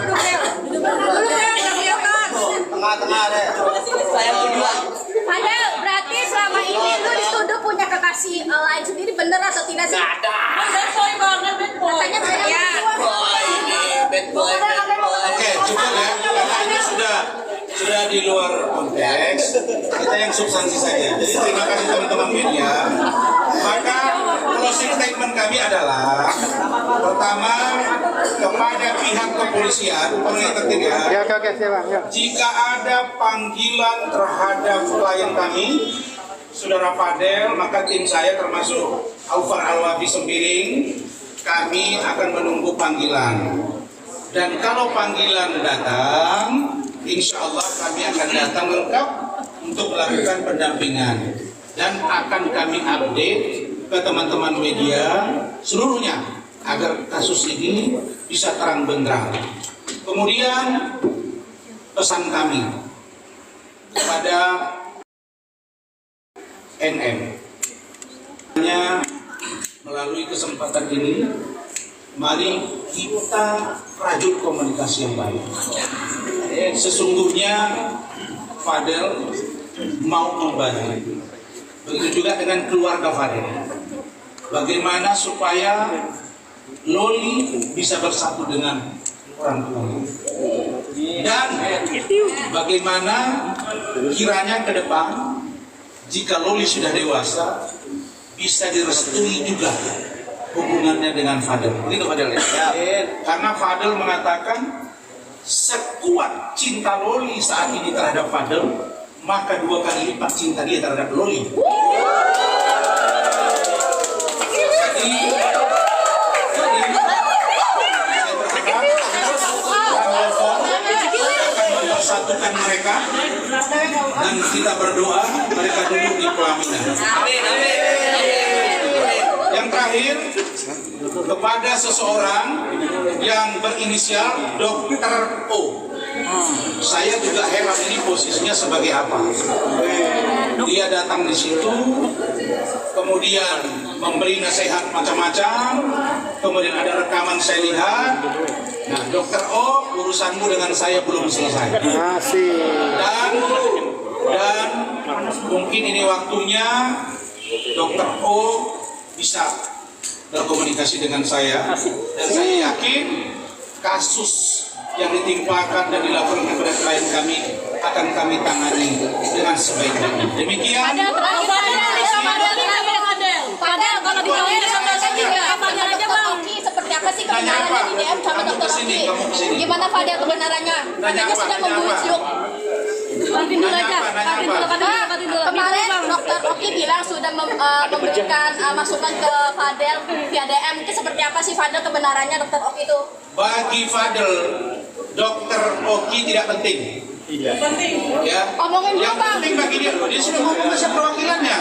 Tengah deh. Sayang kedua. Fadel, berarti selama ini lu dituduh punya kekasih lain sendiri, bener atau tidak sih? Gak ada. Bad boy banget, bad boy. Katanya beda. Boy ini bad boy. Oke, cukup ya. Karena ini sudah di luar konteks. Kita yang substansi saja. Jadi terima kasih teman-teman media. Maka closing statement kami adalah pertama kepada pihak kepolisian, penegak ketiga. Jika ada panggilan terhadap klien kami, Saudara Fadel, maka tim saya termasuk Aufar Alwafi Sembiring, kami akan menunggu panggilan. Dan kalau panggilan datang, insya Allah kami akan datang lengkap untuk melakukan pendampingan. Dan akan kami update ke teman-teman media seluruhnya agar kasus ini bisa terang benderang. Kemudian pesan kami kepada NM melalui kesempatan ini, mari kita rajut komunikasi yang baik. Sesungguhnya Fadel mau membantu. Begitu juga dengan keluarga Fadel. Bagaimana supaya Loli bisa bersatu dengan orang tuanya. Dan bagaimana kiranya ke depan jika Loli sudah dewasa bisa direstui juga hubungannya dengan Fadel. Begitu Fadel ya? Karena Fadel mengatakan sekuat cinta Loli saat ini terhadap Fadel, maka 2 kali lipat cinta dia terhadap Loli. Satukan mereka dan kita berdoa mereka duduk di pelaminan. Yang terakhir kepada seseorang yang berinisial Dr. O. Saya juga heran ini posisinya sebagai apa. Dia datang di situ, kemudian memberi nasihat macam-macam, kemudian ada rekaman saya lihat. Nah, Dr. O, urusanmu dengan saya belum selesai. Dan mungkin ini waktunya Dr. O bisa berkomunikasi dengan saya. Dan saya yakin kasus yang ditimpakan dan dilaporkan kepada klien kami akan kami tangani dengan sebaik-baiknya. Demikian. Padahal kalau ditanya sama saya juga, Fadel aja Bang, seperti apa sih kebenarannya di DM sama Dr. Oki? Gimana Fadel kebenarannya? Katanya sudah membujuk. Kemarin Dr. Oki bilang sudah memberikan masukan ke Fadel via DM. Itu seperti apa sih Fadel kebenarannya Dr. Oki itu? Bagi Fadel, Dr. Oki tidak penting. Penting. Ya. Yang penting bagi dia sudah ngomong ke perwakilannya.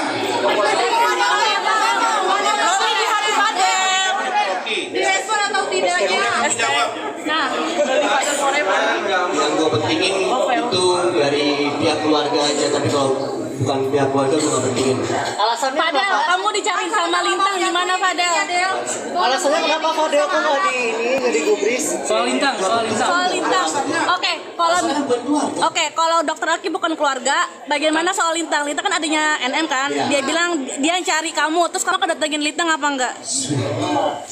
Direspon atau tidaknya? Nah, Yang gue pentingin itu dari pihak keluarga aja, tapi kalau bukan pihak keluarga gue gak pentingin. alasannya Fadel, kamu dicari sama Lintang gimana Fadel? Alasannya kenapa Fadel kok nggak digubris? Soal Lintang. Oke, kalau Dokter Aki bukan keluarga, bagaimana soal Lintang? Lintang kan adanya NM kan? Dia bilang dia yang cari kamu, terus kamu kedatengin Lintang apa enggak?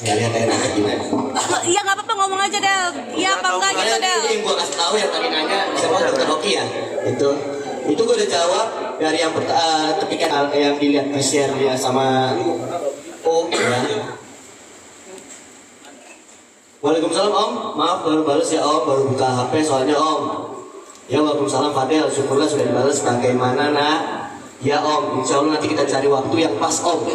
Ya lihat aja nanti gimana. Iya nggak apa-apa ngomong aja Del. Iya apa enggak gitu Del? Itu yang gue kasih tahu yang tadi nanya siapa Dr. Oki ya. Itu gue udah jawab dari yang ketika yang dilihat share ya sama O ya. Waalaikumsalam Om, maaf baru balas ya Om, baru buka HP soalnya Om. Ya waalaikumsalam Fadel, syukurlah sudah dibalas. Bagaimana nak? Ya Om, insya Allah nanti kita cari waktu yang pas Om.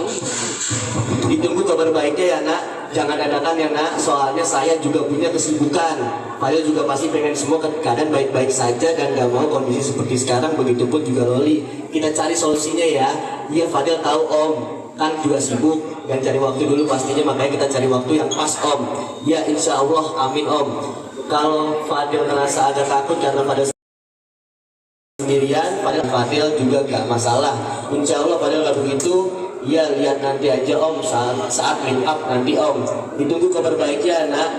Ditunggu kabar baiknya ya nak, jangan dadakan ya nak, soalnya saya juga punya kesibukan. Fadel juga pasti pengen semua keadaan baik-baik saja dan gak mau kondisi seperti sekarang, begitupun juga Loli. Kita cari solusinya ya. Iya Fadel tahu Om, kan juga sibuk dan cari waktu dulu pastinya, makanya kita cari waktu yang pas Om. Ya insya Allah, amin Om. Kalau Fadel ngerasa agak takut karena Fadel sendirian, Fadel juga gak masalah. Insya Allah Fadel gak begitu. Ya lihat nanti aja Om, saat meet up nanti Om. Ditunggu kabar baiknya nak.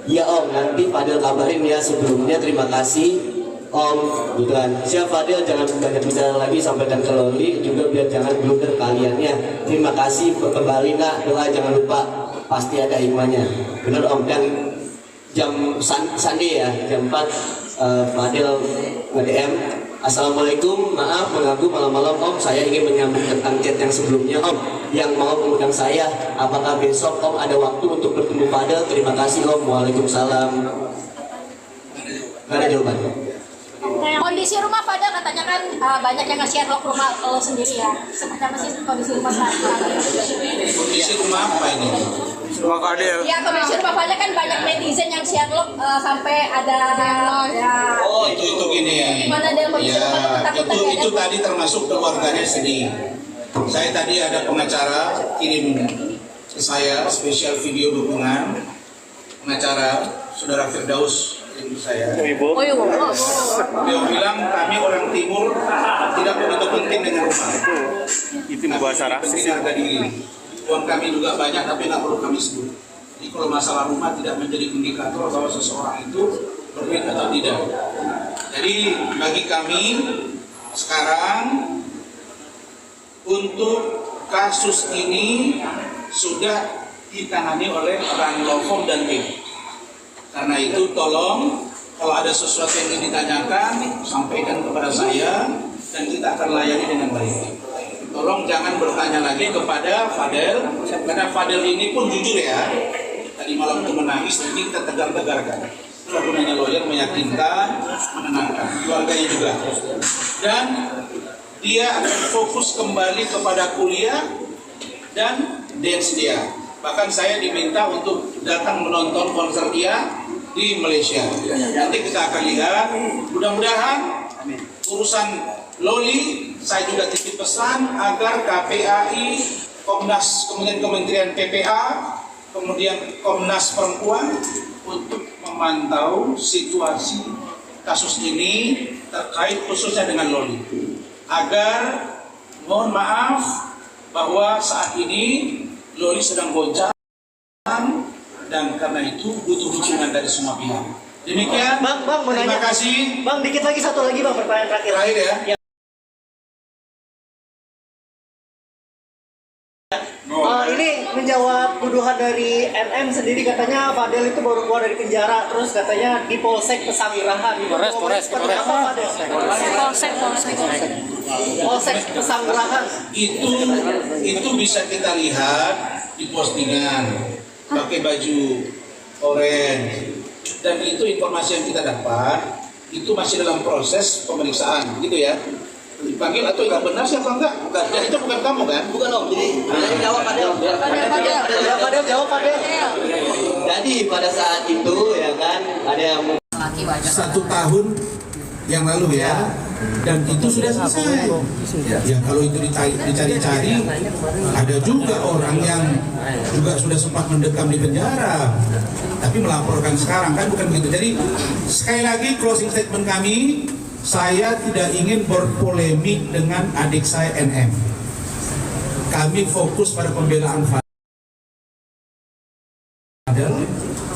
Ya Om, nanti Fadel kabarin ya. Sebelumnya terima kasih Om, gitu kan. Siap Fadel, jangan banyak bicara lagi, sampaikan ke Loli juga biar jangan blunder kaliannya. Terima kasih kembali nak, doa jangan lupa, pasti ada hikmahnya. Bener Om. Dan jam Sandi ya, jam 4 Fadel nge-DM, Assalamualaikum, maaf mengganggu malam-malam Om, saya ingin menyambung tentang chat yang sebelumnya Om, yang mau mengundang saya. Apakah besok Om ada waktu untuk bertemu Fadel? Terima kasih Om. Waalaikumsalam. Gak ada jawaban. Kondisi rumah Fadel katanya kan banyak yang nge-share log rumah lo sendiri ya. Seperti apa sih kondisi rumah sekarang? Kondisi rumah apa ini? Rumah Fadel. Ya, kondisi rumah Fadel kan banyak netizen yang share log sampai ada ya. Oh itu gini ya. Gimana dia kondisi Ya, rumah ketakutan itu tadi termasuk keluarganya sedih. Saya tadi ada pengacara kirim ke saya spesial video dukungan pengacara Saudara Firdaus kirim ke saya. Beliau bilang kami orang timur tidak begitu penting dengan rumah. Itu bahasa rasis. Harga diri. Uang kami juga banyak tapi nggak perlu kami sebut. Jadi kalau masalah rumah tidak menjadi indikator bahwa seseorang itu berduit atau tidak. Jadi bagi kami sekarang untuk kasus ini sudah ditangani oleh Ranlofom dan tim. Karena itu tolong kalau ada sesuatu yang ingin ditanyakan sampaikan kepada saya dan kita akan layani dengan baik. Tolong jangan bertanya lagi kepada Fadel, karena Fadel ini pun jujur ya. Tadi malam itu menangis, nanti kita tegar-tegarkan. Itulah gunanya lawyer, meyakinkan, menenangkan keluarganya juga. Dan dia akan fokus kembali kepada kuliah dan dance dia. Bahkan saya diminta untuk datang menonton konser dia di Malaysia. Nanti kita akan lihat. Mudah-mudahan urusan Loli, saya juga titip pesan agar KPAI, Komnas, kemudian Kementerian PPA, kemudian Komnas Perempuan untuk memantau situasi kasus ini terkait khususnya dengan Loli. Agar mohon maaf bahwa saat ini Loli sedang goncang dan karena itu butuh dukungan dari semua pihak. Demikian, Bang, terima kasih. Bang, dikit lagi satu lagi Bang, pertanyaan terakhir. Terakhir ya. Ini menjawab tuduhan dari NM sendiri, katanya Fadel itu baru keluar dari penjara, terus katanya di Polsek Pesanggerahan. Polres. Polsek Pesanggerahan. Itu bisa kita lihat di postingan pakai baju orange, dan itu informasi yang kita dapat itu masih dalam proses pemeriksaan gitu ya. Dipanggil atau tidak benar siapa enggak? Bukan. Ya, itu bukan kamu kan? Bukan Om, jadi jawab Fadel. Jawab Fadel. Jadi pada saat itu ya kan ada yang 1 tahun yang lalu ya, dan itu sudah selesai. Ya kalau itu dicari-cari, ada juga orang yang juga sudah sempat mendekam di penjara, tapi melaporkan sekarang kan bukan begitu. Jadi sekali lagi closing statement kami. Saya tidak ingin berpolemik dengan adik saya NM. Kami fokus pada pembelaan Fadel,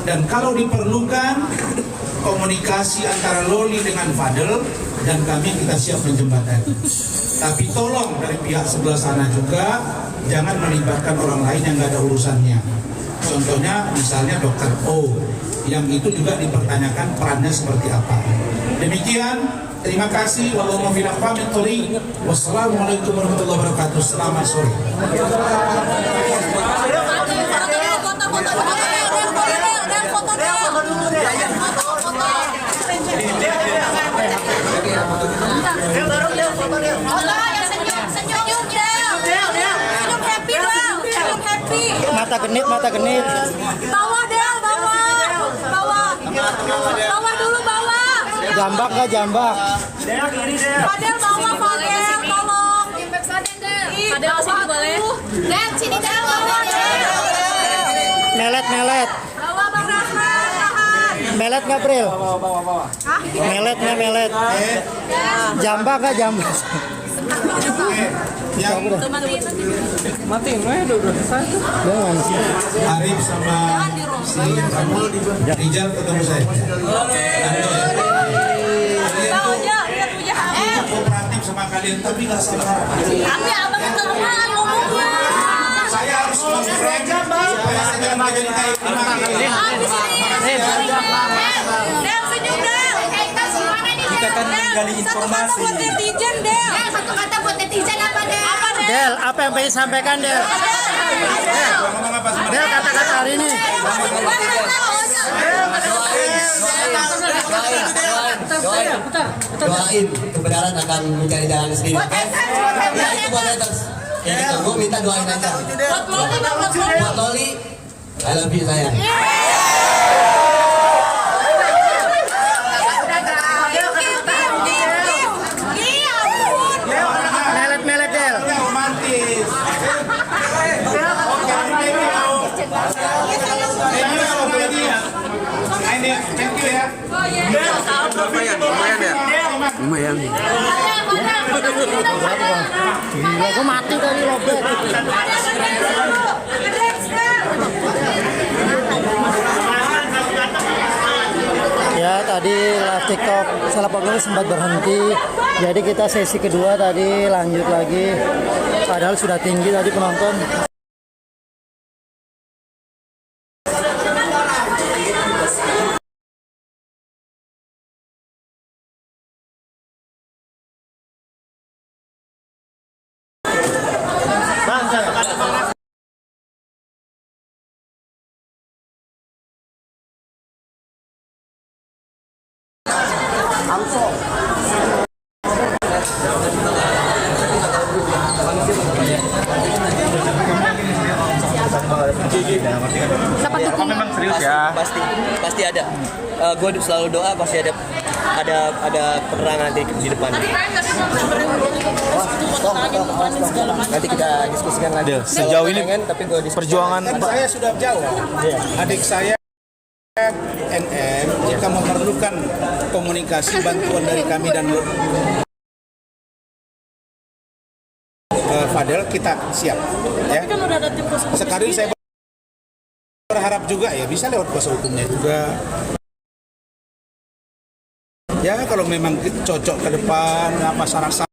dan kalau diperlukan komunikasi antara Loli dengan Fadel dan kami, kita siap menjembatani. Tapi tolong dari pihak sebelah sana juga jangan melibatkan orang lain yang nggak ada urusannya. Contohnya misalnya Dr. O, yang itu juga dipertanyakan perannya seperti apa. Demikian. Terima kasih. Wassalamualaikum warahmatullahi wabarakatuh. Selamat sore. Foto Mata genit, mata genit. Bawah Del, bawah. Bawah dulu, bawah. Jambak nggak jambak? Fadel bawah, Fadel, tolong. Fadel sini boleh. Del, sini Del, bawah Del. Melet. Bawah Bang Rahman, tahan. Melet nggak, Bril? Hah? Melet nggak melet? Jambak nggak jambak? Matiin, udah selesai. Jangan. Arif sama si Rijal ketemu saya. Tahu aja, lihat wajah Aku kooperatif sama kalian tapi nggak sabar. Tapi abang kelamaan ngomongnya. Saya harus mengframe supaya saya jangan jadi kayak ini. Habis ini. Del, senyum Del. Kita kan menggali informasi. Satu kata buat netizen Del. Satu kata buat netizen apa Del? Apa Del? Del, apa yang pengen sampaikan Del? Del, kata-kata hari ini. Doain kebenaran akan mencari jalan sendiri. Ya itu buat haters. Ya gitu, gue minta doain aja. Buat Loli, I love you sayang. Melet Del. Romantis. Thank you ya. Lumayan. Gila, gue mati tadi lobet. Ya tadi live TikTok salah pokoknya sempat berhenti. Jadi kita sesi kedua tadi lanjut lagi. Padahal sudah tinggi tadi penonton. Memang serius ya. Pasti ada. Gue selalu doa pasti ada penerangan di depan. Nanti kita diskusikan lagi. Sejauh ini tapi perjuangan Saya sudah jawab. Adik saya NM jika memerlukan komunikasi bantuan dari kami dan Fadel kita siap ya. Sekarang saya berharap juga ya bisa lewat kuasa hukumnya juga. Ya kalau memang cocok ke depan apa syarat-syarat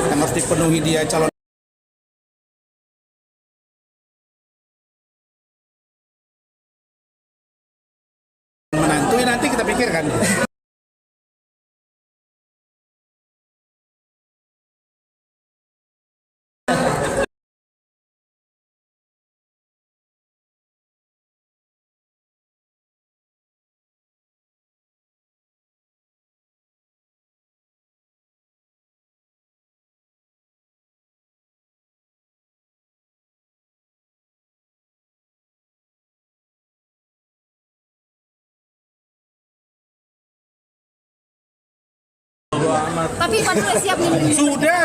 yang harus dipenuhi dia calon menantu ya nanti kita pikirkan. Tapi Fadel siap nih. Sudah.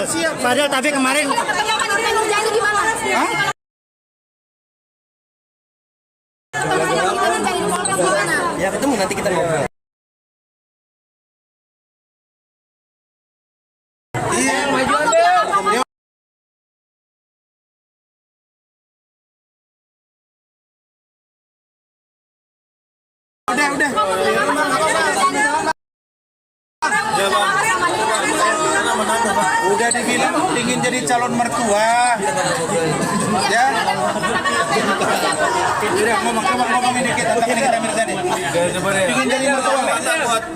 Siap Fadel, tapi kemarin ya ketemu nanti kita ngobrol. Udah dibilang ingin jadi calon mertua. Ya. Udah ngomong dikit tentang ini kita Mirzani. Ingin jadi mertua.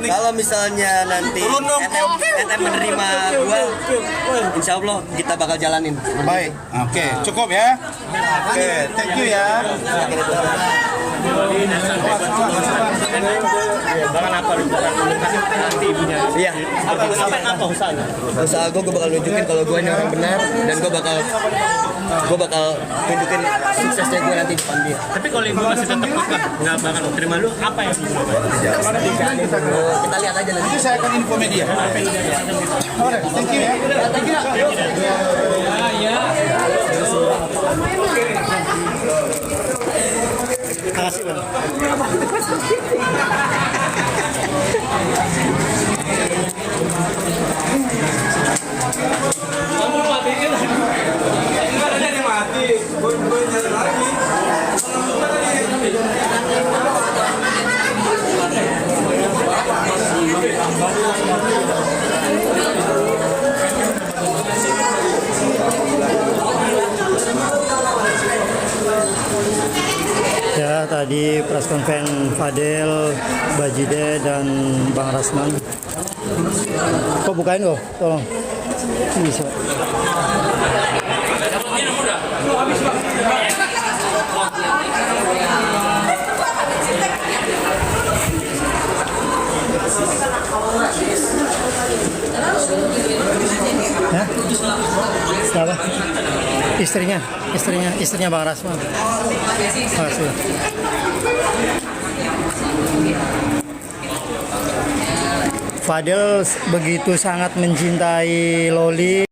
Kalau misalnya nanti NM menerima gua, insya Allah kita bakal jalanin. Baik, oke, cukup ya. Oke, thank you ya. Bahkan apa lu bakal kasih nanti ibunya? Iya. Apa usahanya? Usaha gue bakal nunjukin kalau gue ini orang benar dan gue bakal tunjukin suksesnya gue nanti di depan dia. Tapi kalau ibu masih tetap nggak bakal terima lu, apa yang Kita lihat aja nanti. Nanti saya akan info media. Oke, thank you ya. Thank you. Makasih Bang. Ya, tadi press conference Fadel, Bajide, dan Bang Rasman. Kok bukain kok? Tolong. Bisa. Hah? Siapa? Istrinya Bang Rasman. Makasih. Fadel begitu sangat mencintai Loli.